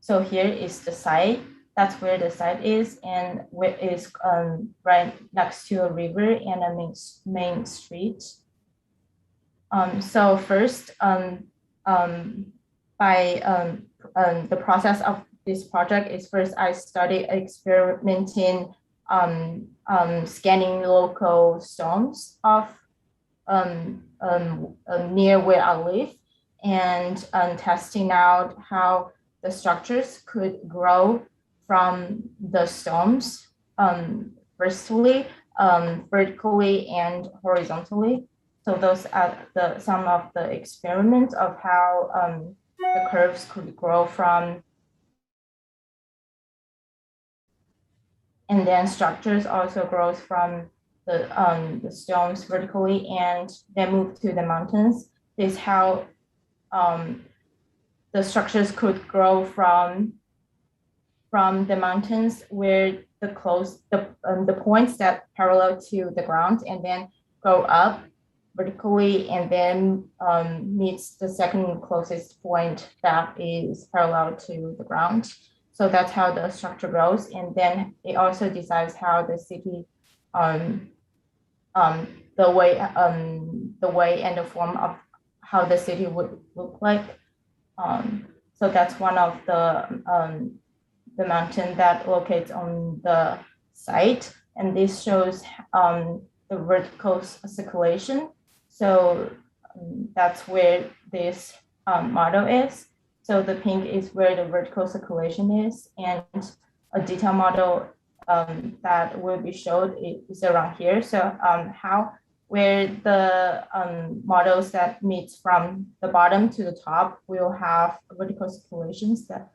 So here is the site. That's where the site is, and where is right next to a river and a main street. So first, the process of this project is first I started experimenting scanning local storms of near where I live, and testing out how the structures could grow from the storms vertically and horizontally. So those are some of the experiments of how the curves could grow from, and then structures also grows from the storms vertically and then move to the mountains. This is how the structures could grow from the mountains where the points that parallel to the ground, and then go up vertically and then meets the second closest point that is parallel to the ground. So that's how the structure grows, and then it also decides how the city, the way and the form of how the city would look like. So that's one of the mountain that locates on the site, and this shows the vertical circulation. So that's where this model is. So the pink is where the vertical circulation is, and a detail model that will be showed is around here. So where the models that meets from the bottom to the top will have vertical circulations that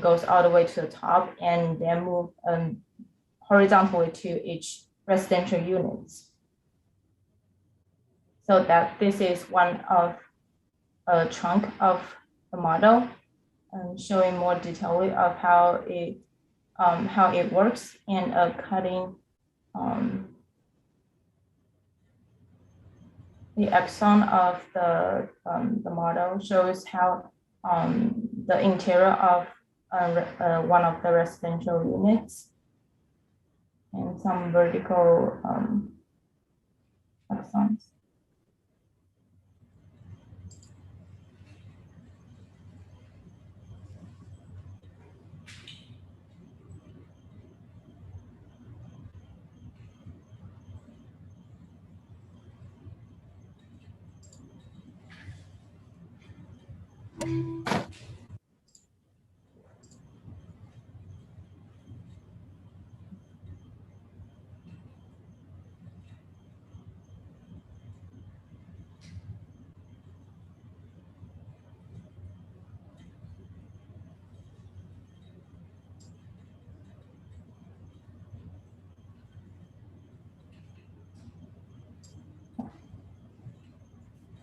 goes all the way to the top and then move horizontally to each residential units. So that this is one of a chunk of the model, showing more detail of how it works, and cutting the axon of the model shows how the interior of one of the residential units, and some vertical axons.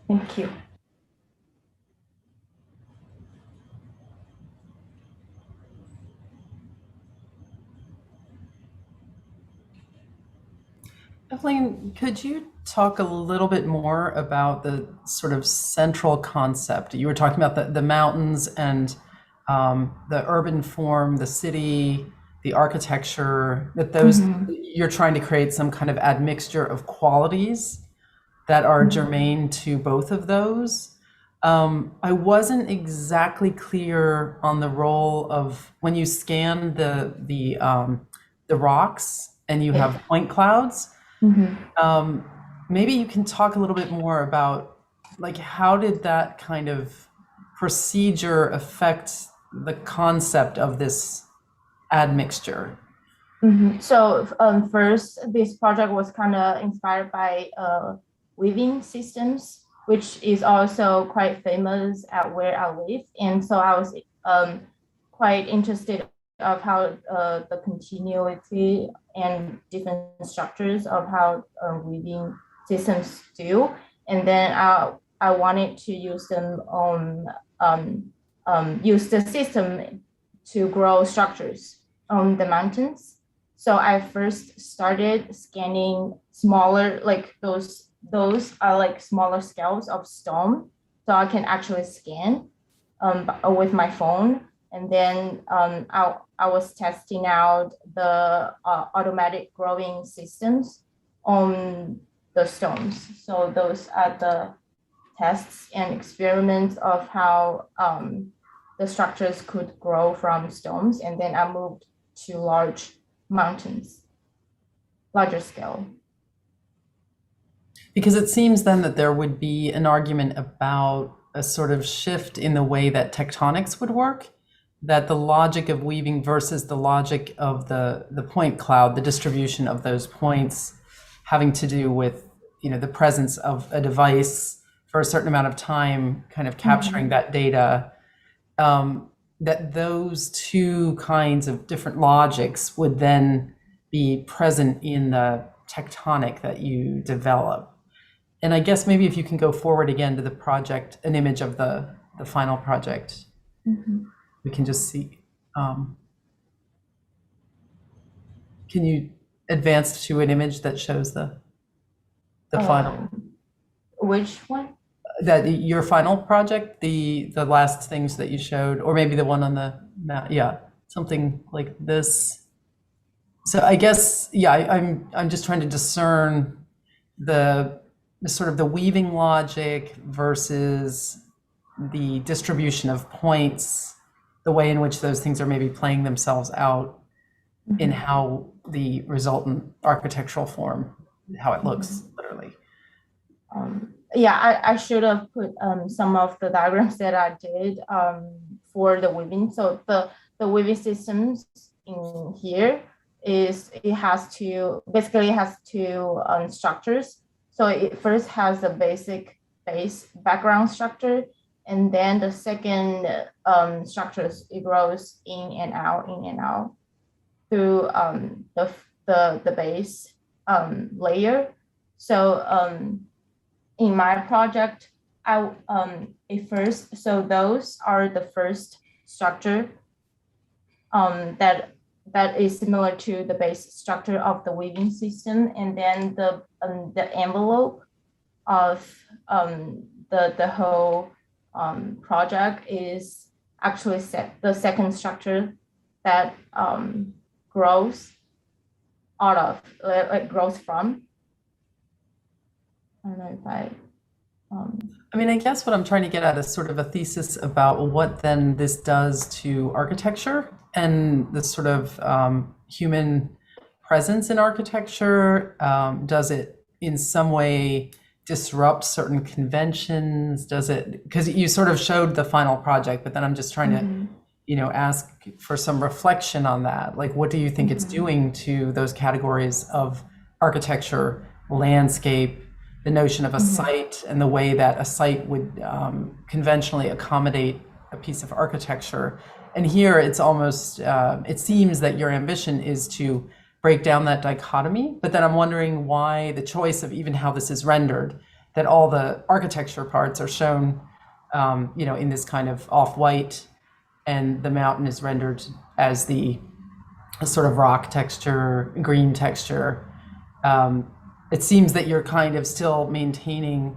Thank you. Evelyn, could you talk a little bit more about the sort of central concept? You were talking about the mountains and the urban form, the city, the architecture, that those you're trying to create some kind of admixture of qualities that are germane to both of those. I wasn't exactly clear on the role of when you scan the rocks and you have point clouds. Maybe you can talk a little bit more about, like, how did that kind of procedure affect the concept of this admixture? So first, this project was kind of inspired by weaving systems, which is also quite famous at where I live. And so I was quite interested of how the continuity and different structures of how weaving systems do, and then I wanted to use them on use the system to grow structures on the mountains. So I first started scanning smaller, like those are like smaller scales of stone, so I can actually scan with my phone. And then I was testing out the automatic growing systems on the stones. So those are the tests and experiments of how the structures could grow from stones. And then I moved to large mountains, larger scale. Because it seems then that there would be an argument about a sort of shift in the way that tectonics would work, that the logic of weaving versus the logic of the point cloud, the distribution of those points having to do with, you know, the presence of a device for a certain amount of time, kind of capturing that data, that those two kinds of different logics would then be present in the tectonic that you develop. And I guess maybe if you can go forward again to the project, an image of the final project, we can just see. Can you advance to an image that shows the final? Which one? That your final project, the last things that you showed, or maybe the one on the map. Yeah, something like this. So I guess, yeah, I'm just trying to discern the sort of the weaving logic versus the distribution of points, the way in which those things are maybe playing themselves out in how the resultant architectural form, how it looks literally. Yeah, I should have put some of the diagrams that I did for the weaving. So the weaving systems in here it has two structures. So it first has the basic base background structure, and then the second structures, it grows in and out through the base layer. So in my project, so those are the first structure that is similar to the base structure of the weaving system, and then the envelope of the whole project is actually the second structure that grows out of, grows from. I don't know if I mean, I guess what I'm trying to get at is sort of a thesis about what then this does to architecture and the sort of human presence in architecture. Does it in some way disrupt certain conventions? Does it, because you sort of showed the final project, but then I'm just trying to, you know, ask for some reflection on that. Like, what do you think it's doing to those categories of architecture, landscape, the notion of a site, and the way that a site would conventionally accommodate a piece of architecture? And here it's almost, it seems that your ambition is to break down that dichotomy, but then I'm wondering why the choice of even how this is rendered, that all the architecture parts are shown, you know, in this kind of off-white, and the mountain is rendered as the sort of rock texture, green texture. It seems that you're kind of still maintaining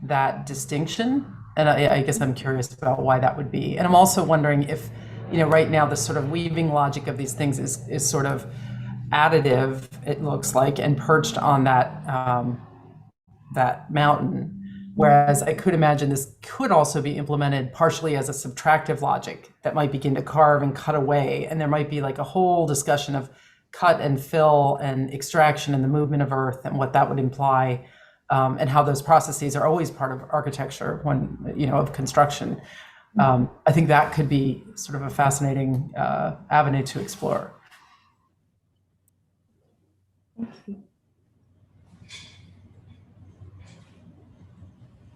that distinction. And I guess I'm curious about why that would be. And I'm also wondering if, you know, right now the sort of weaving logic of these things is sort of additive, it looks like, and perched on that, that mountain. Whereas I could imagine this could also be implemented partially as a subtractive logic that might begin to carve and cut away. And there might be like a whole discussion of cut and fill and extraction and the movement of earth and what that would imply, and how those processes are always part of architecture when, you know, of construction. I think that could be sort of a fascinating avenue to explore.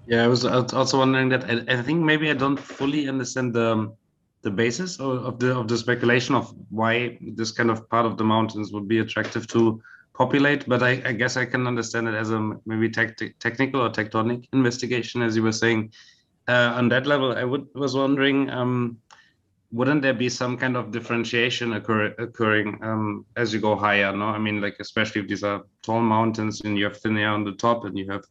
Yeah, I was also wondering that I think maybe I don't fully understand the the basis of the speculation of why this kind of part of the mountains would be attractive to populate. But I guess I can understand it as a maybe technical or tectonic investigation, as you were saying. On that level, I was wondering, wouldn't there be some kind of differentiation occurring as you go higher? No, I mean, like especially if these are tall mountains and you have thin air on the top, and you have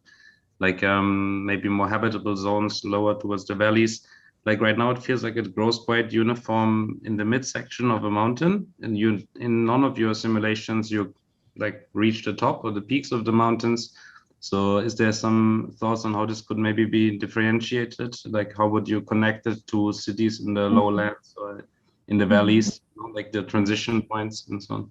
like maybe more habitable zones lower towards the valleys. Like right now, it feels like it grows quite uniform in the midsection of a mountain, and you in none of your simulations you like reach the top or the peaks of the mountains. So is there some thoughts on how this could maybe be differentiated? Like how would you connect it to cities in the lowlands or in the valleys, you know, like the transition points and so on?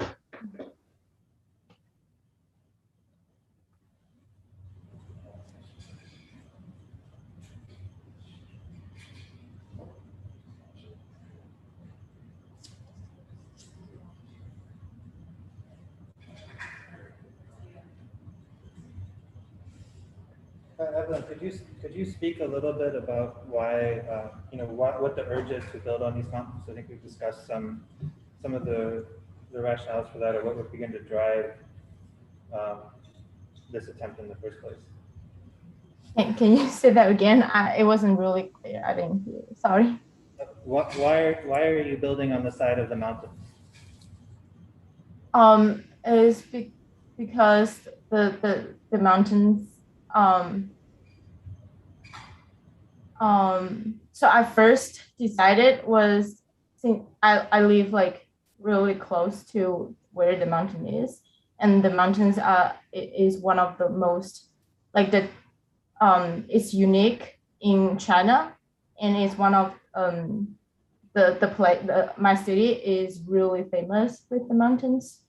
Evelyn, could you speak a little bit about why what the urge is to build on these mountains? I think we've discussed some of the rationales for that, or what would begin to drive this attempt in the first place. Can you say that again? It wasn't really clear. I didn't hear. Sorry. Why are you building on the side of the mountains? Is because the mountains. So I first decided was I live like really close to where the mountain is, and the mountains is one of the most like it's unique in China, and it's one of my city is really famous with the mountains.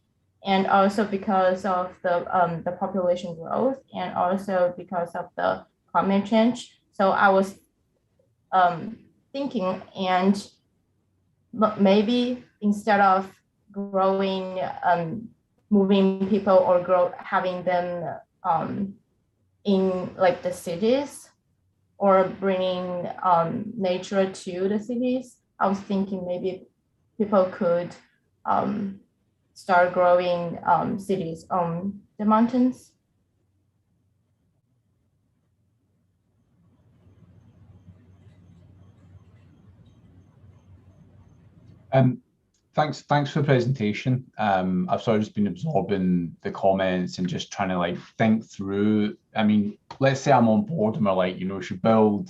And also because of the population growth, and also because of the climate change. So I was thinking, and maybe instead of growing, moving people or having them in like the cities, or bringing nature to the cities, I was thinking maybe people could start growing cities on the mountains. Thanks for the presentation. I've sort of just been absorbing the comments and just trying to like think through. I mean, let's say I'm on board and we're like, you know, we should build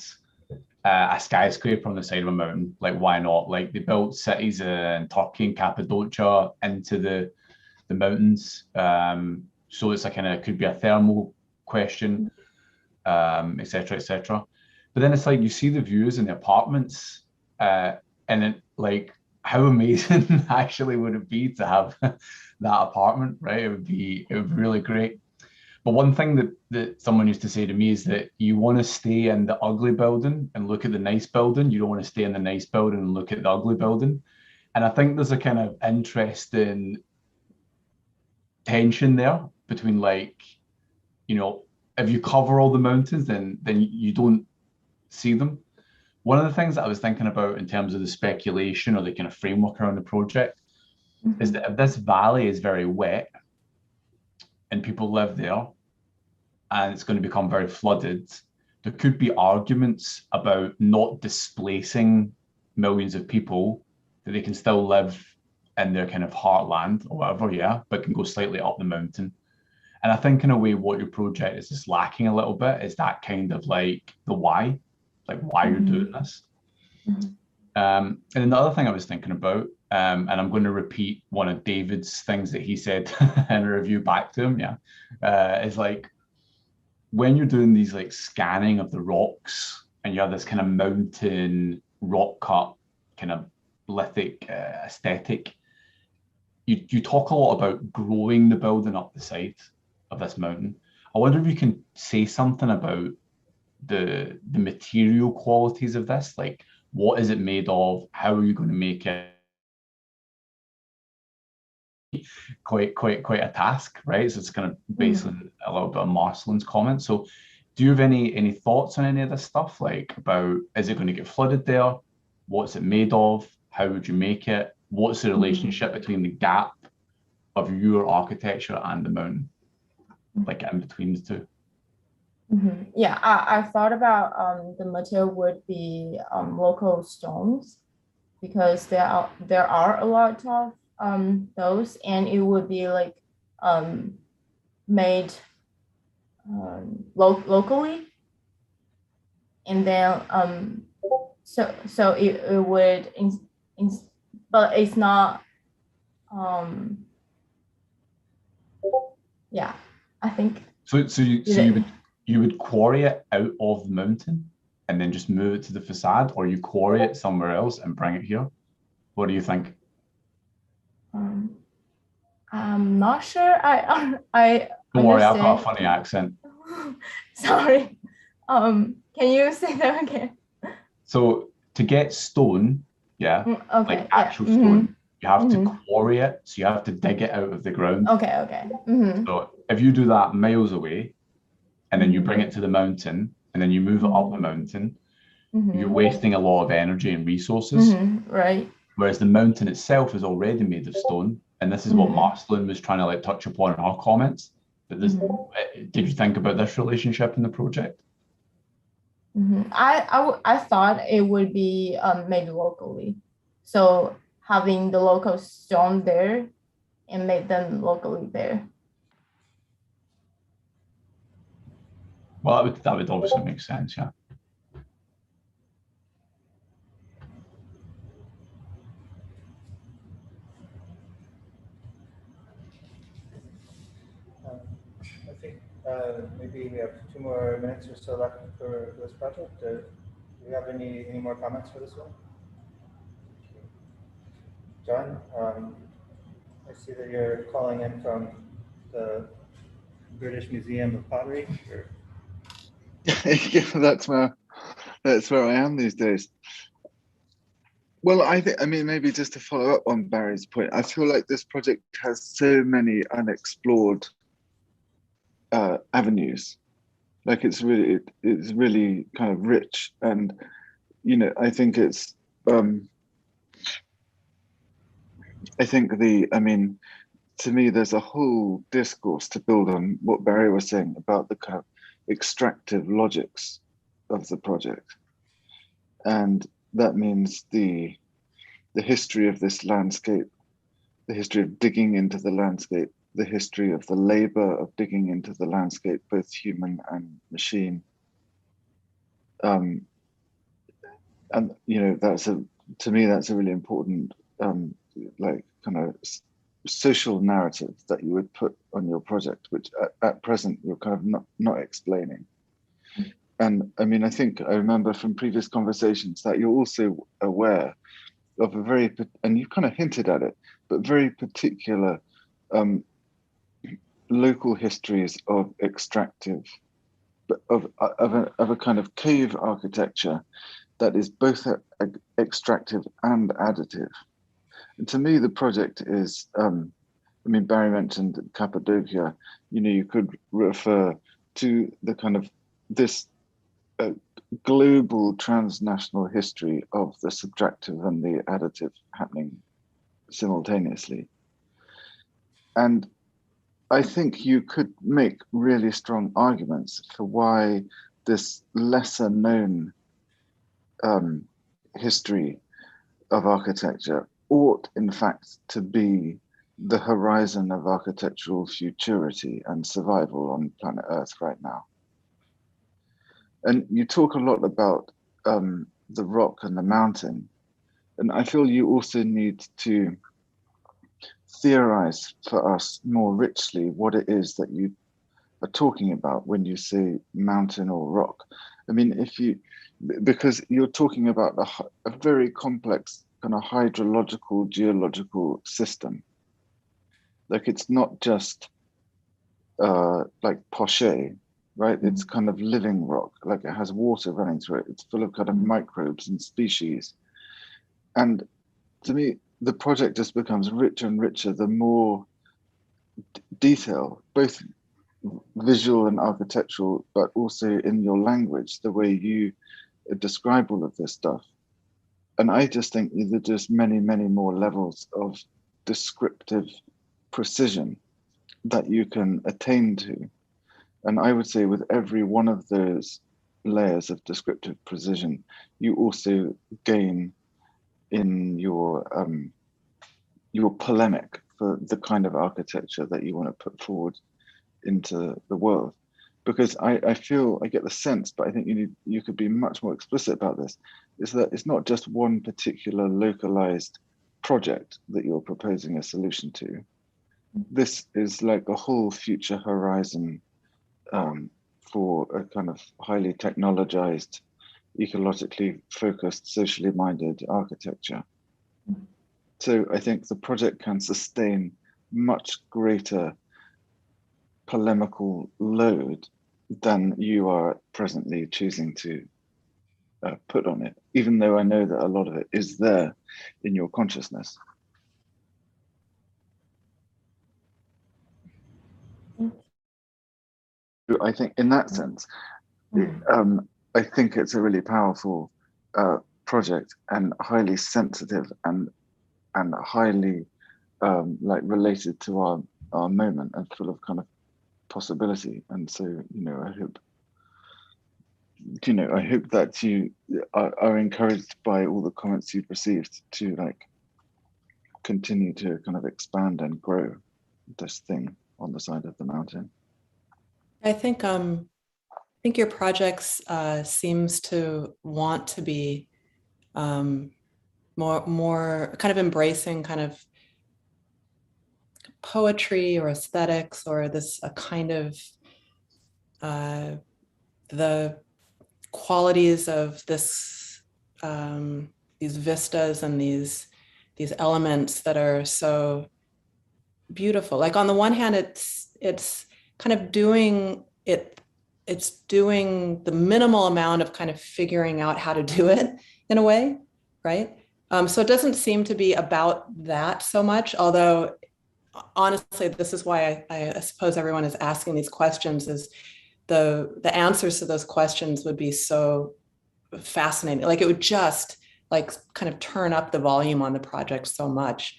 a skyscraper on the side of a mountain. Like, why not? Like they built cities in Turkey and Cappadocia into the mountains. So it's a kind of could be a thermal question, et cetera, et cetera. But then it's like you see the views in the apartments, and it like how amazing actually would it be to have that apartment, right? It would be really great. But one thing that someone used to say to me is that you want to stay in the ugly building and look at the nice building. You don't want to stay in the nice building and look at the ugly building. And I think there's a kind of interesting tension there between like, you know, if you cover all the mountains, then you don't see them. One of the things that I was thinking about in terms of the speculation or the kind of framework around the project is that if this valley is very wet and people live there and it's going to become very flooded, there could be arguments about not displacing millions of people, that they can still live in their kind of heartland or whatever, yeah, but can go slightly up the mountain. And I think in a way what your project is just lacking a little bit is that kind of like the why. Like why you're doing this. And then the other thing I was thinking about, and I'm going to repeat one of David's things that he said in a review back to him, is like when you're doing these like scanning of the rocks and you have this kind of mountain rock cut kind of lithic aesthetic, you talk a lot about growing the building up the side of this mountain. I wonder if you can say something about the material qualities of this, like what is it made of, how are you going to make it? Quite a task, right? So it's kind of based on a little bit of Marcelin's comment. So do you have any thoughts on any of this stuff, like about is it going to get flooded there, what's it made of, How would you make it? What's the relationship between the gap of your architecture and the mountain, like in between the two? Yeah, I thought about the material would be local stones, because there are a lot of those, and it would be like made locally, and then so it would but it's not yeah, I think So you would quarry it out of the mountain and then just move it to the facade, or you quarry it somewhere else and bring it here? What do you think? I'm not sure. I Don't worry, I've got a understand. funny accent. Sorry. Can you say that again? So to get stone, yeah, Okay. like actual stone, you have to quarry it. So you have to dig it out of the ground. Okay. So if you do that miles away, and then you bring it to the mountain, and then you move it up the mountain, you're wasting a lot of energy and resources. Right. Whereas the mountain itself is already made of stone. And this is what Marceline was trying to like touch upon in her comments. But this, did you think about this relationship in the project? I thought it would be made locally. So having the local stone there and make them locally there. Well, that would obviously make sense, yeah. I think maybe we have 2 more minutes or so left for this project. Do you have any more comments for this one? John, I see that you're calling in from the British Museum of Pottery. Yeah, that's where I am these days. Well, I mean, maybe just to follow up on Barry's point, I feel like this project has so many unexplored avenues. Like it's really kind of rich, and I think it's to me, there's a whole discourse to build on what Barry was saying about the kind of extractive logics of the project, and that means the history of this landscape, the history of digging into the landscape, the history of the labor of digging into the landscape, both human and machine. And to me, that's a really important like kind of social narrative that you would put on your project, which at present you're kind of not explaining. And I mean, I think I remember from previous conversations that you're also aware of a very, and you kind of hinted at it, but very particular local histories of extractive, of a kind of cave architecture that is both extractive and additive. And to me, the project is, I mean, Barry mentioned Cappadocia, you could refer to the kind of this global transnational history of the subtractive and the additive happening simultaneously. And I think you could make really strong arguments for why this lesser known history of architecture ought in fact to be the horizon of architectural futurity and survival on planet Earth right now. And you talk a lot about the rock and the mountain, and I feel you also need to theorize for us more richly what it is that you are talking about when you say mountain or rock. I mean, because you're talking about a very complex kind of hydrological, geological system. Like it's not just like poche, right? It's kind of living rock, like it has water running through it. It's full of kind of microbes and species. And to me, the project just becomes richer and richer the more detail, both visual and architectural, but also in your language, the way you describe all of this stuff. and I just think there are just many, many more levels of descriptive precision that you can attain to. And I would say with every one of those layers of descriptive precision, you also gain in your polemic for the kind of architecture that you want to put forward into the world. Because I feel, I get the sense, but I think you could be much more explicit about this, is that it's not just one particular localized project that you're proposing a solution to. This is like a whole future horizon for a kind of highly technologized, ecologically focused, socially minded architecture. So I think the project can sustain much greater polemical load than you are presently choosing to put on it, even though I know that a lot of it is there in your consciousness. I think in that sense, I think it's a really powerful project and highly sensitive and highly like related to our moment and full of kind of possibility. And so, I hope that you are encouraged by all the comments you've received to like continue to kind of expand and grow this thing on the side of the mountain. I think your projects seems to want to be more kind of embracing kind of poetry or aesthetics, or this a kind of the qualities of this these vistas and these elements that are so beautiful. Like on the one hand, it's kind of doing it. It's doing the minimal amount of kind of figuring out how to do it in a way, right? So it doesn't seem to be about that so much, although honestly, this is why I suppose everyone is asking these questions, is the answers to those questions would be so fascinating. Like it would just like kind of turn up the volume on the project so much.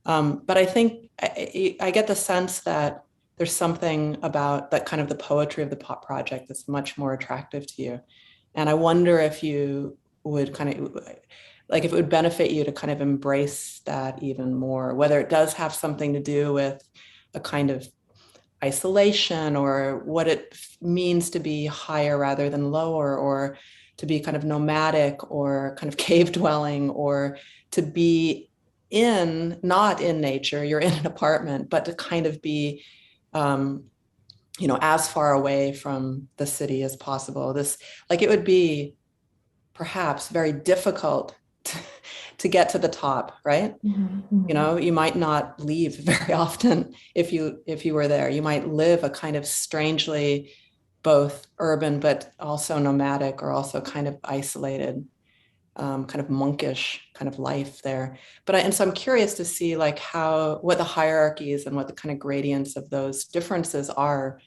But I think I get the sense that there's something about that kind of the poetry of the pop project that's much more attractive to you. And I wonder if you would kind of, like if it would benefit you to kind of embrace that even more, whether it does have something to do with a kind of isolation or what it means to be higher rather than lower, or to be kind of nomadic or kind of cave dwelling, or to be not in nature, you're in an apartment, but to kind of be as far away from the city as possible. This, like, it would be perhaps very difficult to get to the top, right? Mm-hmm. You might not leave very often if you were there. You might live a kind of strangely both urban but also nomadic, or also kind of isolated, kind of monkish kind of life there. And so I'm curious to see like what the hierarchies and what the kind of gradients of those differences are,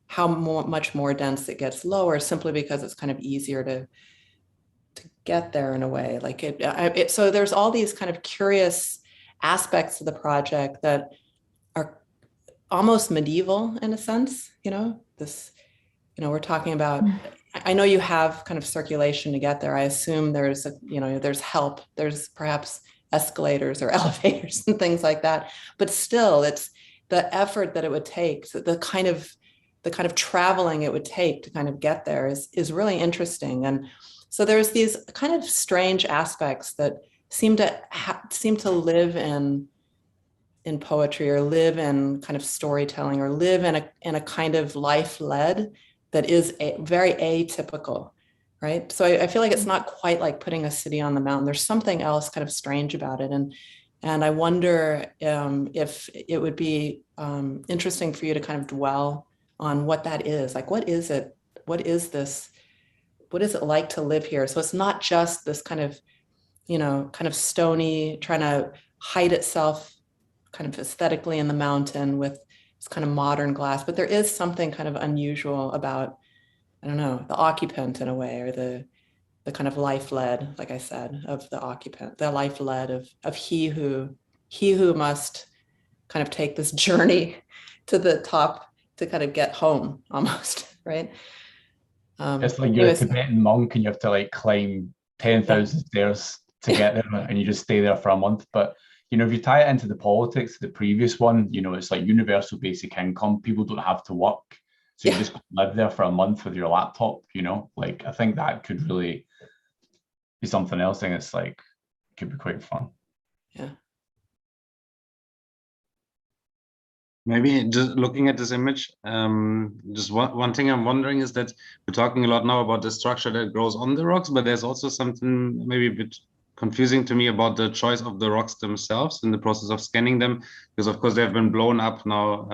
how much more dense it gets lower, simply because it's kind of easier to get there in a way. Like so there's all these kind of curious aspects of the project that are almost medieval in a sense, we're talking about, I know you have kind of circulation to get there. I assume there's there's help, there's perhaps escalators or elevators and things like that, but still it's the effort that it would take, so the kind of traveling it would take to kind of get there is really interesting. And so there's these kind of strange aspects that seem to live in poetry, or live in kind of storytelling, or live in a kind of life led that is very atypical, right? So I feel like it's not quite like putting a city on the mountain. There's something else kind of strange about it. And I wonder if it would be interesting for you to kind of dwell on what that is. Like, what is it? What is this? What is it like to live here? So it's not just this kind of, kind of stony, trying to hide itself kind of aesthetically in the mountain with this kind of modern glass, but there is something kind of unusual about, I don't know, the occupant in a way, or the kind of life led, like I said, of the occupant, the life led of he who must kind of take this journey to the top to kind of get home almost, right? It's like you're a Tibetan monk and you have to like climb 10,000 stairs to get there, and you just stay there for a month. But you know, if you tie it into the politics of the previous one, you know, it's like universal basic income. People don't have to work, so you just live there for a month with your laptop. You know, like I think that could really be something else. I think it's like could be quite fun. Yeah. Maybe just looking at this image, just one thing I'm wondering is that we're talking a lot now about the structure that grows on the rocks, but there's also something maybe a bit confusing to me about the choice of the rocks themselves in the process of scanning them, because of course they've been blown up now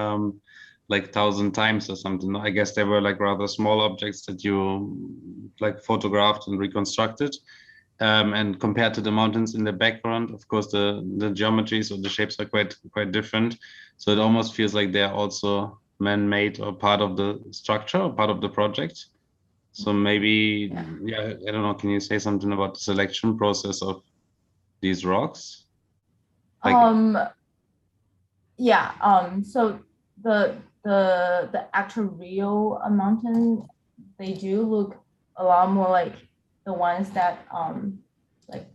like 1,000 times or something. I guess they were like rather small objects that you like photographed and reconstructed. And compared to the mountains in the background, of course, the geometries or the shapes are quite different. So it almost feels like they're also man-made or part of the structure or part of the project. So maybe, yeah, I don't know, can you say something about the selection process of these rocks? Like, so the actual real mountain, they do look a lot more like the ones that like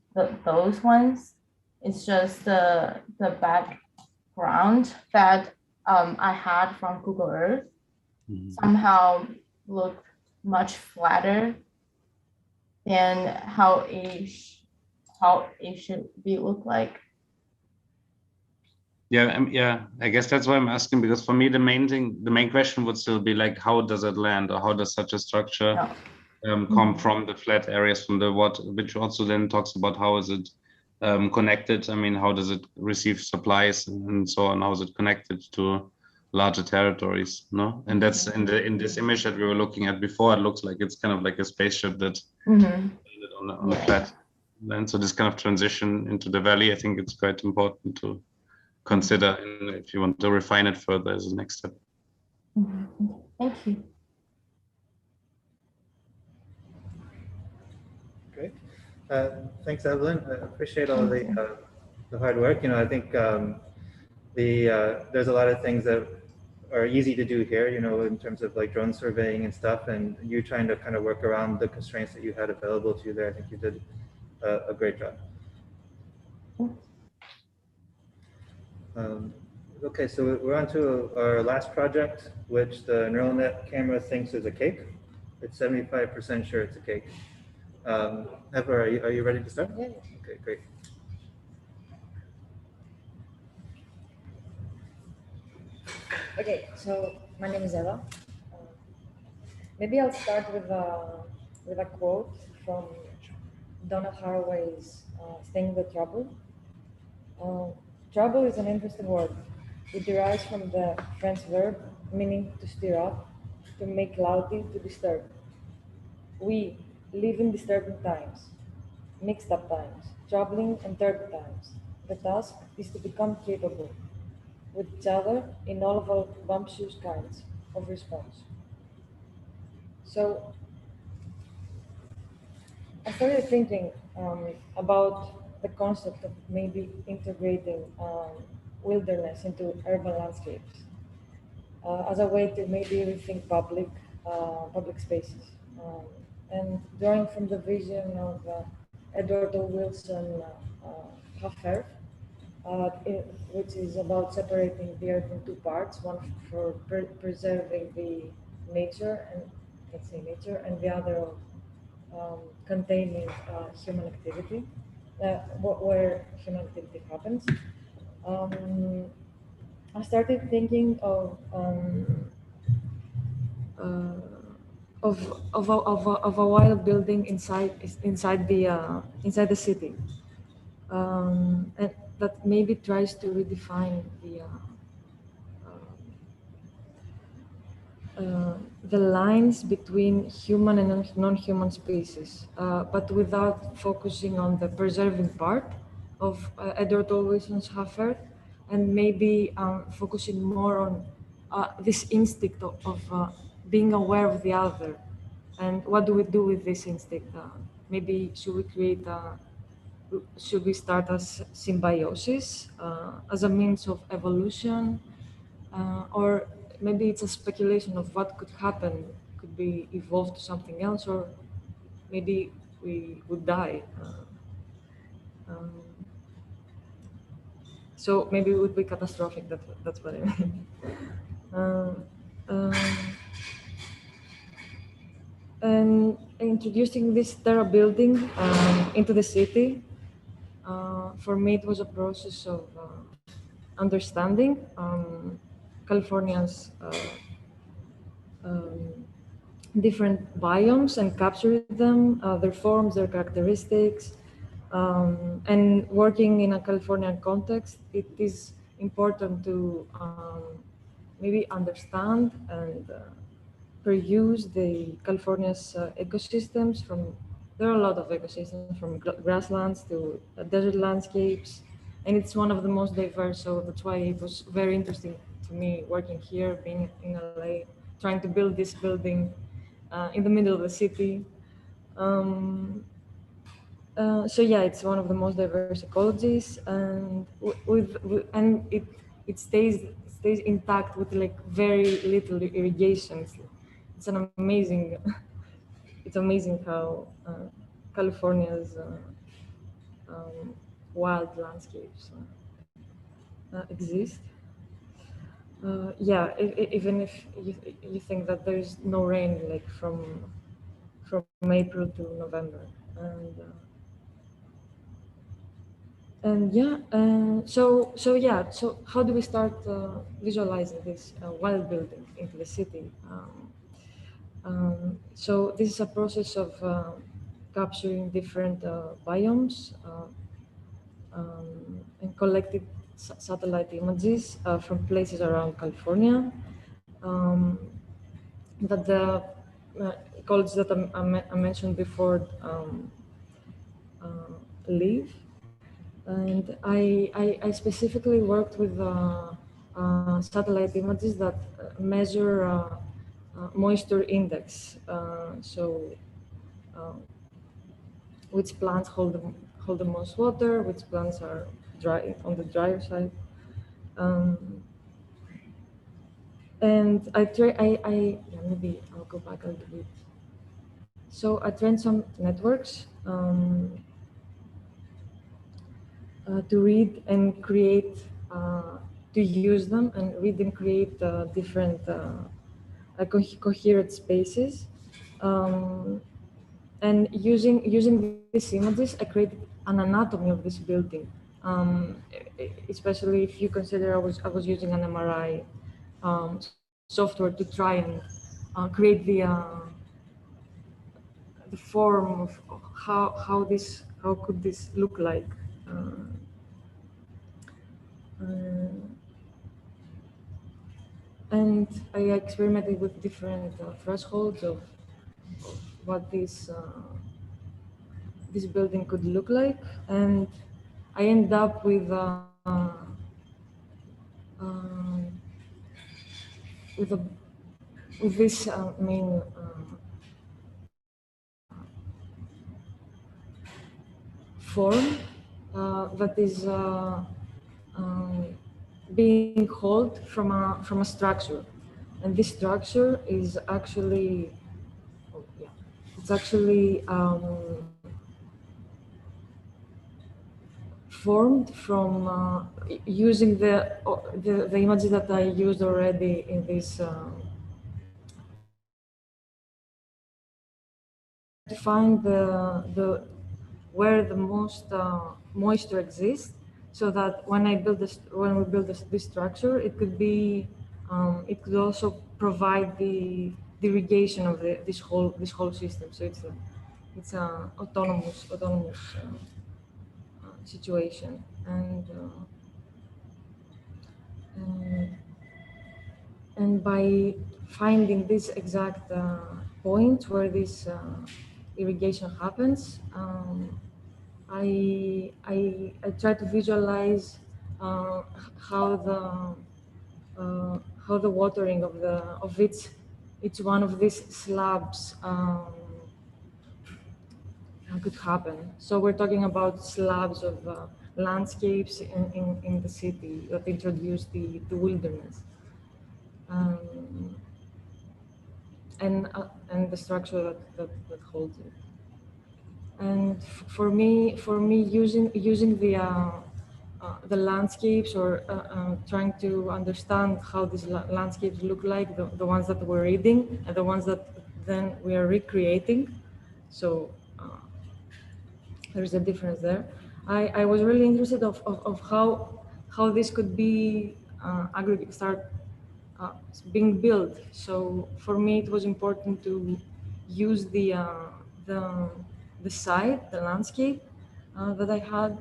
those ones. It's just the background that I had from Google Earth somehow looked much flatter than how it should be look like. Yeah, I guess that's why I'm asking, because for me the main question would still be like, how does it land, or how does such a structure come from the flat areas, from the water, which also then talks about how is it connected. I mean, how does it receive supplies and so on? How is it connected to larger territories? No, and that's in this image that we were looking at before. It looks like it's kind of like a spaceship that landed on a flat land. So this kind of transition into the valley, I think it's quite important to consider, and if you want to refine it further as a next step. Thank you. Great. Thanks, Evelyn. I appreciate all the hard work. You know, I think there's a lot of things that are easy to do here, you know, in terms of like drone surveying and stuff, and you trying to kind of work around the constraints that you had available to you there. I think you did a great job. Okay, so we're on to our last project, which the neural net camera thinks is a cake. It's 75% sure it's a cake. Eva, are you ready to start? Yeah. Okay, great. Okay, so my name is Eva. Maybe I'll start with a quote from Donna Haraway's Staying with Trouble. Trouble is an interesting word. It derives from the French verb meaning to stir up, to make cloudy, to disturb. We live in disturbing times, mixed up times, troubling and turbid times. The task is to become capable with each other in all of our bumptious kinds of response. So I started thinking about the concept of maybe integrating wilderness into urban landscapes as a way to maybe rethink public spaces. And drawing from the vision of Edward O. Wilson, Half Earth, which is about separating the earth in two parts, one for preserving the nature, and let's say nature, and the other containing human activity, where human activity happens. I started thinking of a wild building inside the city, and that maybe tries to redefine the lines between human and non-human species, but without focusing on the preserving part of Edward O. Wilson's Half Earth, and maybe focusing more on this instinct of being aware of the other, and what do we do with this instinct? maybe should we start as symbiosis as a means of evolution, or maybe it's a speculation of what could happen, could be evolved to something else, or maybe we would die. Um, so maybe it would be catastrophic. That's what I mean. Um, and introducing this Terra building into the city, for me it was a process of understanding California's different biomes and capturing them, their forms, their characteristics, and working in a Californian context, it is important to maybe understand and peruse the California's ecosystems. There are a lot of ecosystems, from grasslands to desert landscapes, and it's one of the most diverse. So that's why it was very interesting to me working here, being in LA, trying to build this building in the middle of the city. So yeah, it's one of the most diverse ecologies, and and it stays intact with like very little irrigation. It's an amazing. It's amazing how California's wild landscapes exist. Yeah, even if you think that there is no rain like from April to November, and yeah, so how do we start visualizing this wild building into the city? So this is a process of capturing different biomes and collecting satellite images from places around California that the ecologists that I mentioned before live. And I specifically worked with satellite images that measure moisture index. So which plants hold the most water, which plants are dry on the drier side. And yeah, maybe I'll go back a little bit. So I trained some networks to read and create, to use them and read and create different coherent spaces. And using these images, I created an anatomy of this building. Especially if you consider I was using an MRI software to try and create the form of how could this look like. And I experimented with different thresholds of what this building could look like, and I end up with this main form that is being held from a structure, and this structure is actually it's actually formed from using the images that I used already in this to find the where the most moisture exists, so that when we build this structure, it could be it could also provide the irrigation of this whole system. So it's a autonomous situation, and by finding this exact point where this irrigation happens, I try to visualize how the watering of each one of these slabs could happen. So we're talking about slabs of landscapes in the city that introduce the wilderness. And the structure that holds it. And for me, using the landscapes or trying to understand how these landscapes look like, the ones that we're reading and the ones that then we are recreating. So there's a difference there. I was really interested of how this could be start being built. So for me, it was important to use the site, the landscape that I had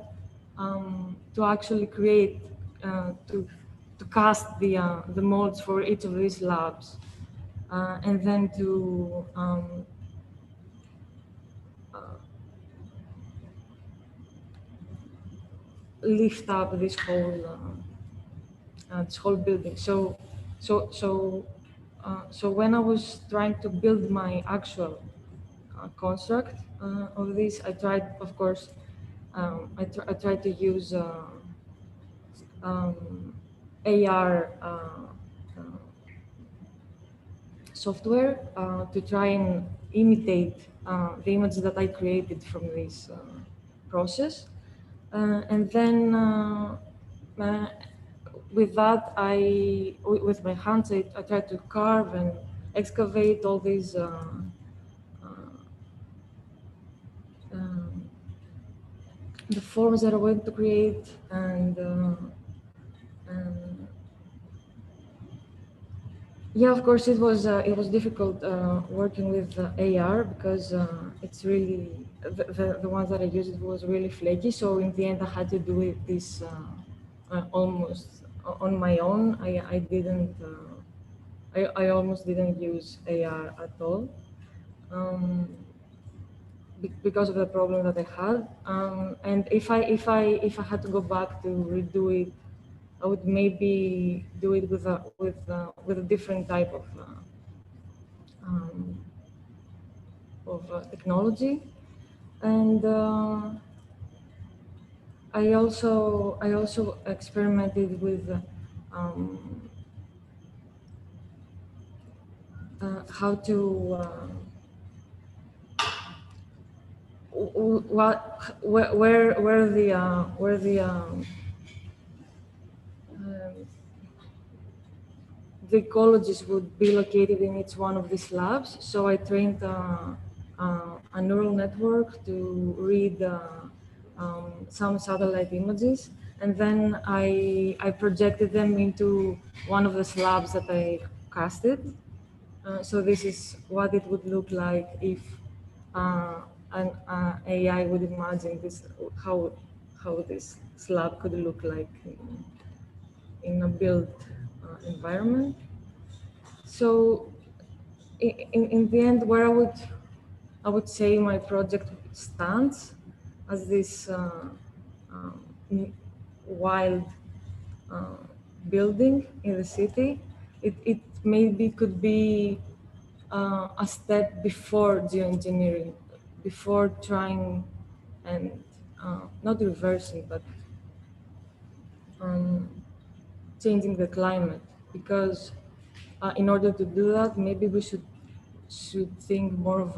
to actually create, to cast the molds for each of these labs, and then to lift up this whole building. So when I was trying to build my actual construct of this, I tried, of course, I tried to use AR software to try and imitate the image that I created from this process. And then with that, with my hands, I tried to carve and excavate all these the forms that I want to create, and yeah, of course, it was difficult working with AR because it's really the ones that I used, it was really flaky. So in the end, I had to do it this almost on my own. I didn't. I almost didn't use AR at all. Because of the problem that I had, and if I had to go back to redo it, I would maybe do it with a different type of technology, and I also experimented with how to. Where the ecologies would be located in each one of these labs. So I trained a neural network to read some satellite images, and then I projected them into one of the slabs that I casted. So this is what it would look like if an AI would imagine this, how this slab could look like in a built environment. So in the end, where I would say my project stands as this wild building in the city, it maybe could be a step before geoengineering, before trying and not reversing, but changing the climate. Because in order to do that, maybe we should think more of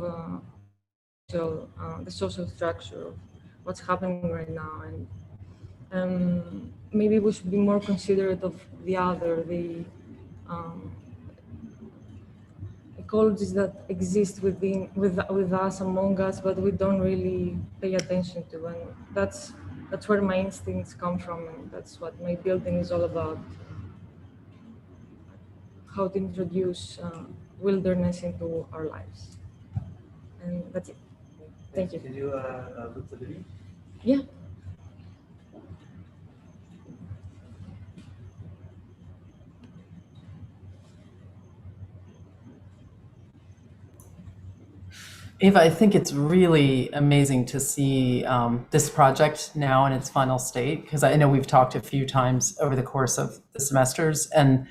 the social structure of what's happening right now, and maybe we should be more considerate of the ecologies that exist with us, among us, but we don't really pay attention to, and that's where my instincts come from, and that's what my building is all about. How to introduce wilderness into our lives, and that's it. Thank you. Did you look the video? Yeah. Eva, I think it's really amazing to see this project now in its final state, because I know we've talked a few times over the course of the semesters, and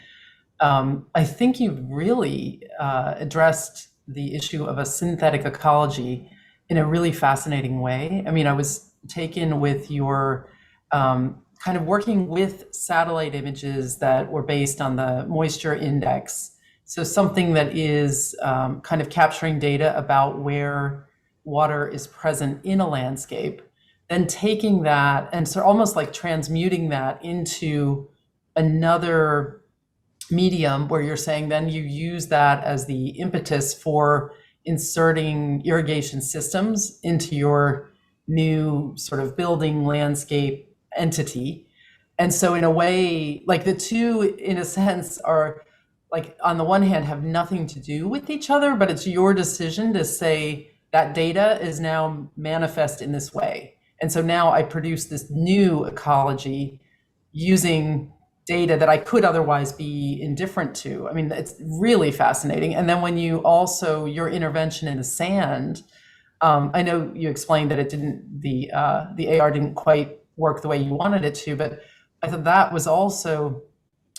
I think you've really addressed the issue of a synthetic ecology in a really fascinating way. I mean, I was taken with your kind of working with satellite images that were based on the moisture index. So something that is kind of capturing data about where water is present in a landscape, then taking that and so almost like transmuting that into another medium where you're saying then you use that as the impetus for inserting irrigation systems into your new sort of building landscape entity. And so in a way, like the two, in a sense, are like on the one hand have nothing to do with each other, but it's your decision to say that data is now manifest in this way. And so now I produce this new ecology using data that I could otherwise be indifferent to. I mean, it's really fascinating. And then when you also, your intervention in the sand, I know you explained that it didn't, the AR didn't quite work the way you wanted it to, but I thought that was also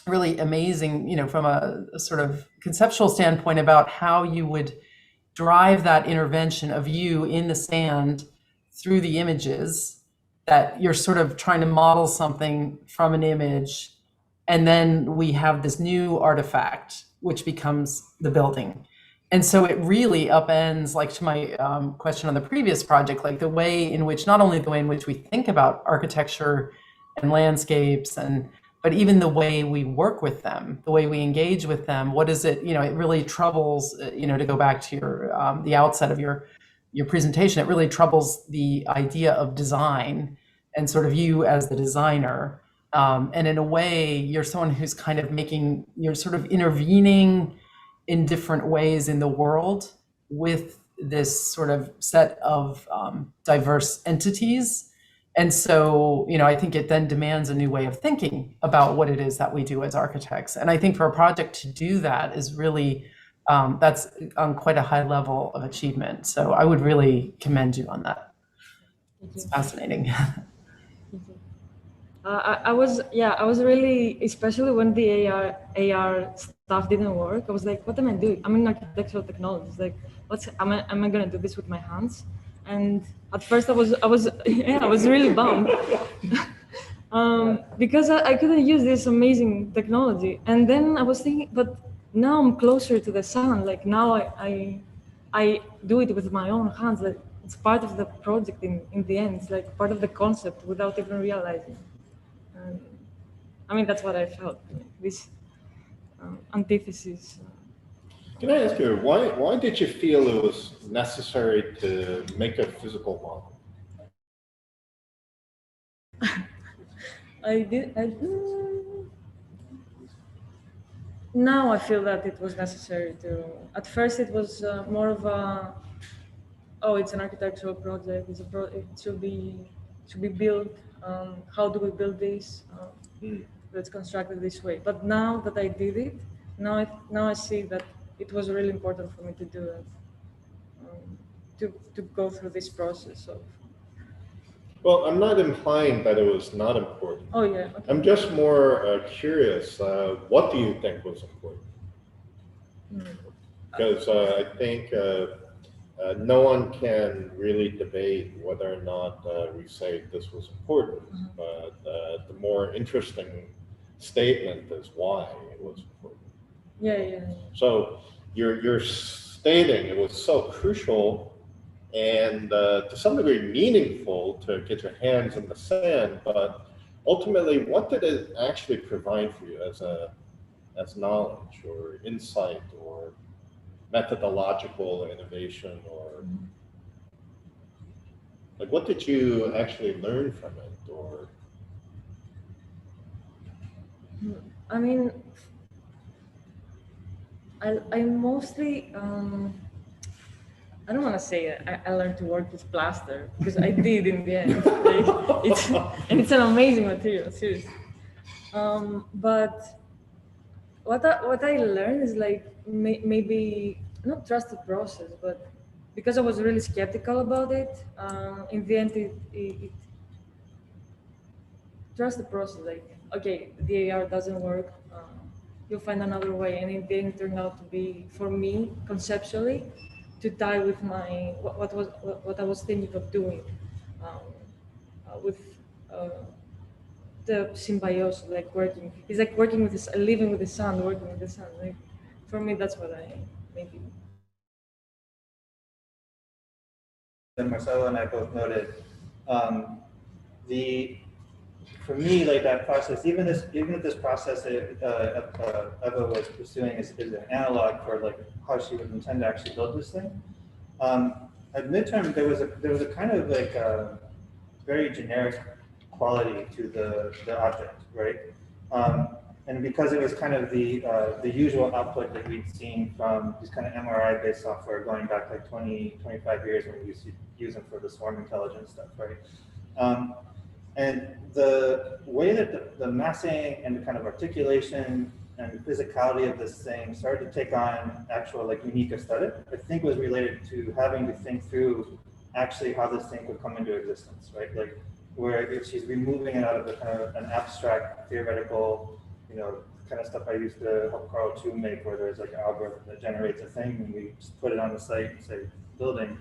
really amazing, you know, from a sort of conceptual standpoint about how you would drive that intervention of you in the sand through the images, that you're sort of trying to model something from an image. And then we have this new artifact, which becomes the building. And so it really upends, like to my question on the previous project, like the way in which, not only the way in which we think about architecture and landscapes, but even the way we work with them, the way we engage with them. What is it, you know, it really troubles, you know, to go back to your, the outset of your presentation, it really troubles the idea of design and sort of you as the designer. And in a way, you're someone who's kind of making, you're sort of intervening in different ways in the world with this sort of set of diverse entities. And so, you know, I think it then demands a new way of thinking about what it is that we do as architects. And I think for a project to do that is really, that's on quite a high level of achievement. So I would really commend you on that. It's fascinating. I was really, especially when the AR stuff didn't work. I was like, what am I doing? I'm in architectural technologies. Like, am I gonna do this with my hands? And at first I was really bummed because I couldn't use this amazing technology. And then I was thinking, but now I'm closer to the sun. Like now I do it with my own hands. Like it's part of the project in the end. It's like part of the concept without even realizing. I mean, that's what I felt, this antithesis. Can I ask you, why did you feel it was necessary to make a physical model? Now I feel that it was necessary to, at first it was more of a, oh, it's an architectural project, it should be built, how do we build this? Let's construct it this way. But now that I did it, now I see that it was really important for me to do it, to go through this process of. Well, I'm not implying that it was not important. Oh yeah. Okay. I'm just more curious. What do you think was important? Because I think no one can really debate whether or not we say this was important, but the more interesting statement is why it was important. Yeah. So you're stating it was so crucial and to some degree meaningful to get your hands in the sand, but ultimately, what did it actually provide for you as knowledge or insight or methodological innovation, or like what did you actually learn from it? Or I mean, I mostly I don't want to say it. I learned to work with plaster because I did in the end. Like, it's an amazing material, seriously. But what I learned is like maybe not trust the process, but because I was really skeptical about it, in the end it trust the process. Like, okay, the AR doesn't work. You'll find another way, and in the end, it turned out to be, for me, conceptually, to tie with my what I was thinking of doing with the symbiosis, like working. It's like working with this, living with the sun, working with the sun. Like for me, that's what I maybe. And Marcelo and I both noted, for me, like that process, even if this process Eva was pursuing is an analog for like how she would intend to actually build this thing. At midterm, there was a kind of like a very generic quality to the object, right? And because it was kind of the usual output that we'd seen from these kind of MRI-based software going back like 20, 25 years when we used to use them for the swarm intelligence stuff, right? And the way that the massing and the kind of articulation and the physicality of this thing started to take on actual like unique aesthetic, I think was related to having to think through actually how this thing could come into existence, right? Like where if she's removing it out of the kind of an abstract theoretical, kind of stuff I used to help Carl Chu make, where there's like an algorithm that generates a thing and we just put it on the site and say building,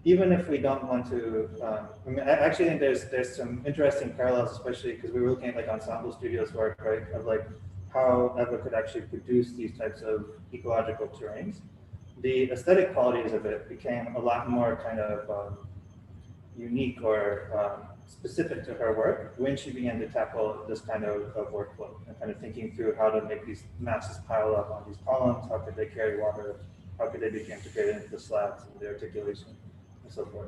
even if we don't want to, I mean, I actually think there's some interesting parallels, especially because we were looking at like Ensemble Studios work, right, of like how Eva could actually produce these types of ecological terrains. The aesthetic qualities of it became a lot more kind of unique or specific to her work when she began to tackle this kind of workflow and kind of thinking through how to make these masses pile up on these columns, how could they carry water, how could they be integrated into the slabs and the articulation and so forth.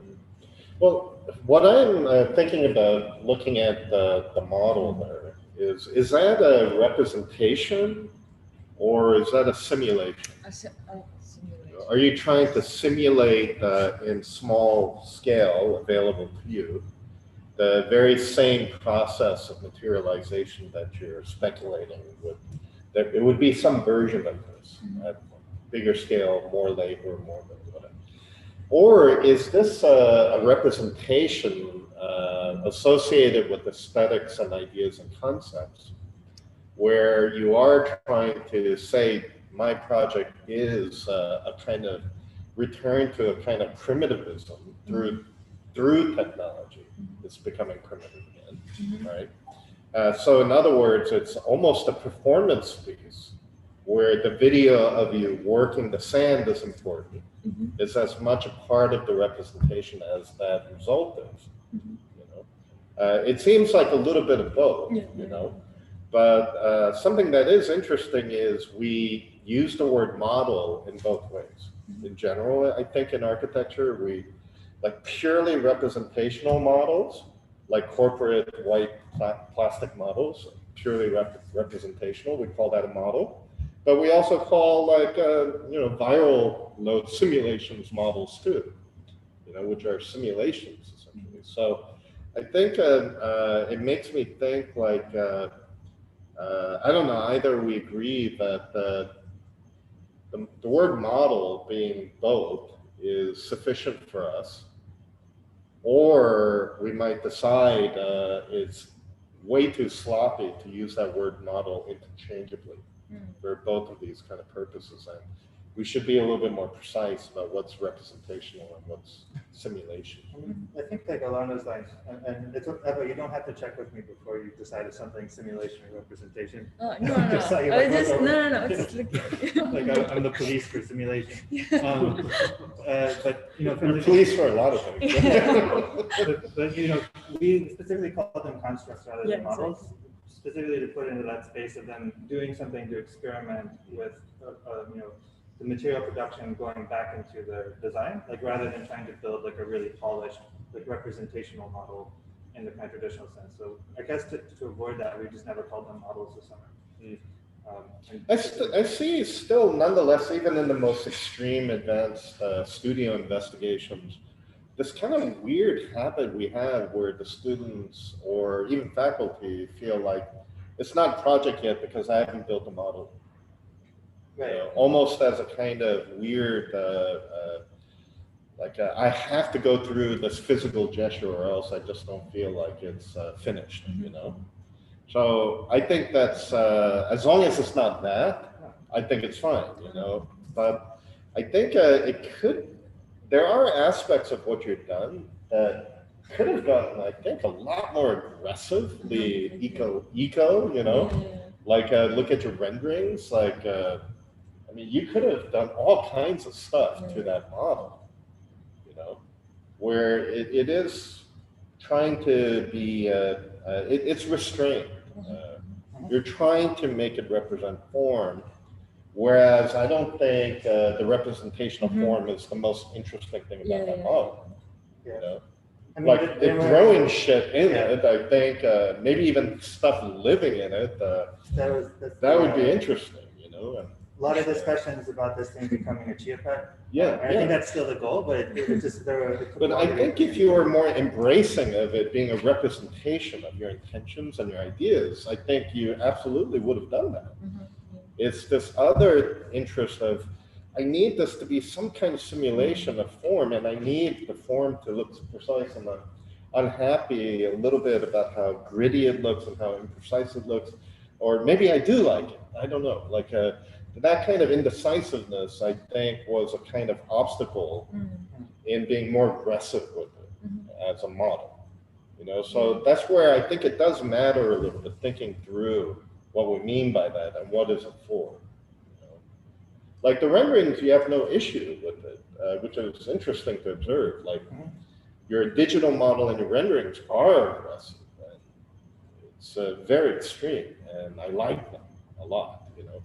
Well, what I'm thinking about looking at the model there is that a representation or is that a simulation? Are you trying to simulate in small scale available to you the very same process of materialization that you're speculating with? That it would be some version of this at bigger scale, more labor, more whatever. Or is this a representation associated with aesthetics and ideas and concepts where you are trying to say my project is a kind of return to a kind of primitivism through technology? It's becoming primitive again, right? So in other words, it's almost a performance piece where the video of you working the sand is important. It's as much a part of the representation as that result is. It seems like a little bit of both, but something that is interesting is we use the word model in both ways. In general, I think in architecture, we like purely representational models, like corporate white plastic models, purely representational, we call that a model. But we also call like, viral load simulations models too, which are simulations essentially. So I think it makes me think like, I don't know, either we agree that the word model being both is sufficient for us, or we might decide it's way too sloppy to use that word model interchangeably for both of these kind of purposes. And we should be a little bit more precise about what's representational and what's simulation. I think like along those lines, and it's Eva, you don't have to check with me before you decide if something's simulation or representation. No. Just like, No. It's like I'm the police for simulation. But from the police for a lot of things. but we specifically call them constructs rather than models, specifically to put into that space of them doing something to experiment with, the material production going back into their design, like rather than trying to build like a really polished, like representational model in the kind of traditional sense. So I guess to avoid that, we just never called them models this summer. I see still, nonetheless, even in the most extreme advanced studio investigations, this kind of weird habit we have where the students or even faculty feel like it's not a project yet because I haven't built a model. Almost as a kind of weird, I have to go through this physical gesture or else I just don't feel like it's finished, So I think that's, as long as it's not that, I think it's fine, But I think there are aspects of what you've done that could have gotten, I think, a lot more aggressively eco, you know? Like, look at your renderings, like, I mean, you could have done all kinds of stuff to that model, you know, where it is trying to be, it's restrained. You're trying to make it represent form, whereas I don't think the representation of form is the most interesting thing about that model. You know, I mean, like throwing shit in it, I think maybe even stuff living in it, that would be interesting, you know. And, a lot of discussions about this thing becoming a chia pet. Yeah, I think that's still the goal, but it just But I think if you were more embracing of it being a representation of your intentions and your ideas, I think you absolutely would have done that. It's this other interest of, I need this to be some kind of simulation of form, and I need the form to look precise. And I'm unhappy a little bit about how gritty it looks and how imprecise it looks, or maybe I do like it. I don't know. Like that kind of indecisiveness, I think, was a kind of obstacle in being more aggressive with it as a model. You know, so that's where I think it does matter a little bit, thinking through what we mean by that and what is it for. You know? Like the renderings, you have no issue with it, which is interesting to observe. Like your digital model and your renderings are aggressive. And it's very extreme, and I like them a lot. You know.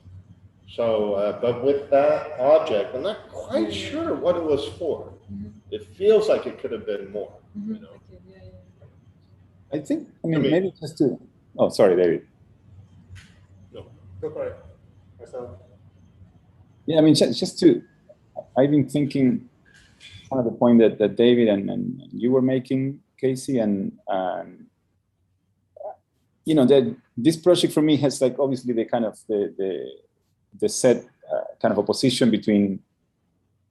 So, but with that object, I'm not quite sure what it was for. It feels like it could have been more, you know. I think, I mean, maybe just to, oh, sorry, David. No, go for it. Marcelo. Yeah, I mean, just to, I've been thinking kind of the point that David and you were making, Casey, and you know, that this project for me has like obviously the kind of the set kind of opposition between,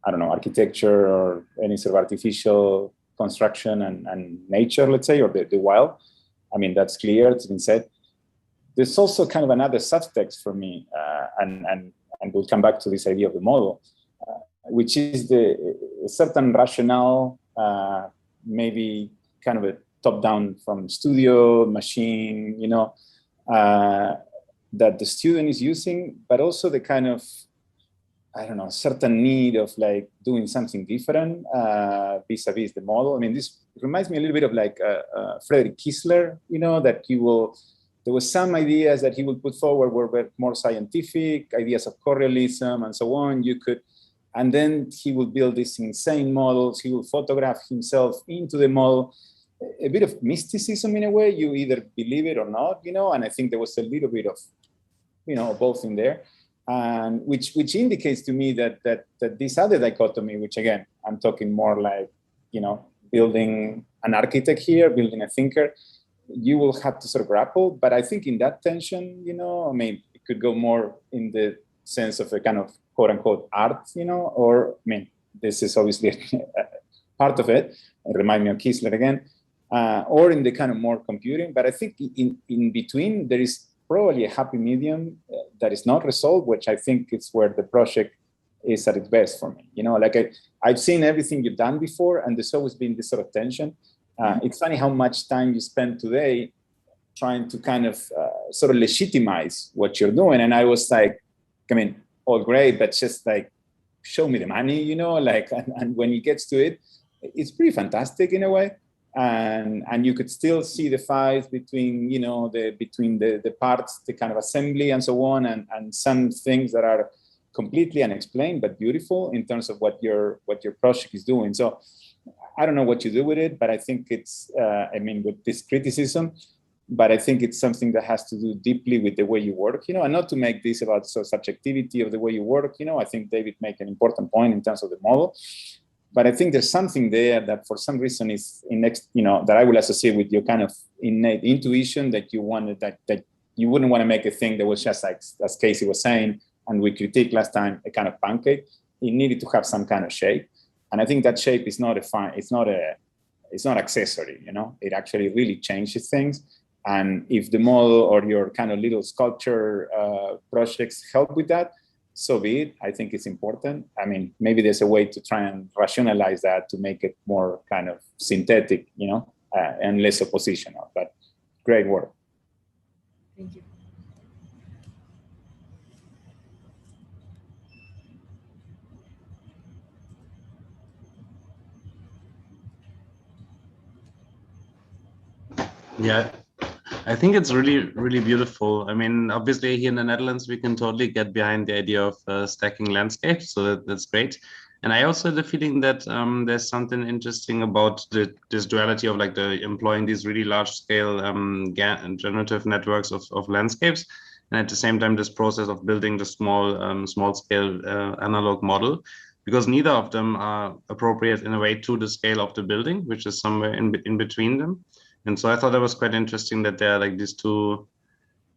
I don't know, architecture or any sort of artificial construction and nature, let's say, or the wild. I mean, that's clear, it's been said. There's also kind of another subtext for me, and we'll come back to this idea of the model, which is the certain rationale, maybe kind of a top-down from studio, machine, you know, that the student is using, but also the kind of, I don't know, certain need of like doing something different vis-a-vis the model. I mean, this reminds me a little bit of like Frederick Kissler, you know, that there was some ideas that he would put forward were more scientific, ideas of correalism and so on. And then he would build these insane models. He would photograph himself into the model. A bit of mysticism in a way. You either believe it or not, you know. And I think there was a little bit of, you know, both in there, and which indicates to me that this other dichotomy, which again I'm talking more like, you know, building an architect here, building a thinker, you will have to sort of grapple. But I think in that tension, you know, I mean, it could go more in the sense of a kind of quote unquote art, you know, or I mean, this is obviously part of it. It reminds me of Kissler again. Or in the kind of more computing, but I think in between there is probably a happy medium that is not resolved, which I think is where the project is at its best for me. You know, like I've seen everything you've done before, and there's always been this sort of tension. It's funny how much time you spend today trying to kind of sort of legitimize what you're doing, and I was like, I mean, all great, but just like show me the money, you know, like, and when it gets to it, it's pretty fantastic in a way. And you could still see the fight between, you know, between the parts, the kind of assembly and so on, and some things that are completely unexplained but beautiful in terms of what your project is doing. So I don't know what you do with it, but I think it's I mean, with this criticism, but I think it's something that has to do deeply with the way you work, you know, and not to make this about subjectivity of the way you work. You know, I think David made an important point in terms of the model. But I think there's something there that for some reason is you know, that I will associate with your kind of innate intuition that you wanted, that you wouldn't want to make a thing that was just like, as Casey was saying, and we critiqued last time, a kind of pancake. It needed to have some kind of shape. And I think that shape is not it's not accessory, you know, it actually really changes things. And if the model or your kind of little sculpture projects help with that, so be it. I think it's important. I mean, maybe there's a way to try and rationalize that to make it more kind of synthetic, you know, and less oppositional, but great work. Thank you. Yeah, I think it's really, really beautiful. I mean, obviously here in the Netherlands, we can totally get behind the idea of stacking landscapes. So that's great. And I also had the feeling that there's something interesting about this duality of like the employing these really large scale generative networks of landscapes. And at the same time, this process of building the small scale analog model, because neither of them are appropriate in a way to the scale of the building, which is somewhere in between them. And so I thought that was quite interesting that there are like these two,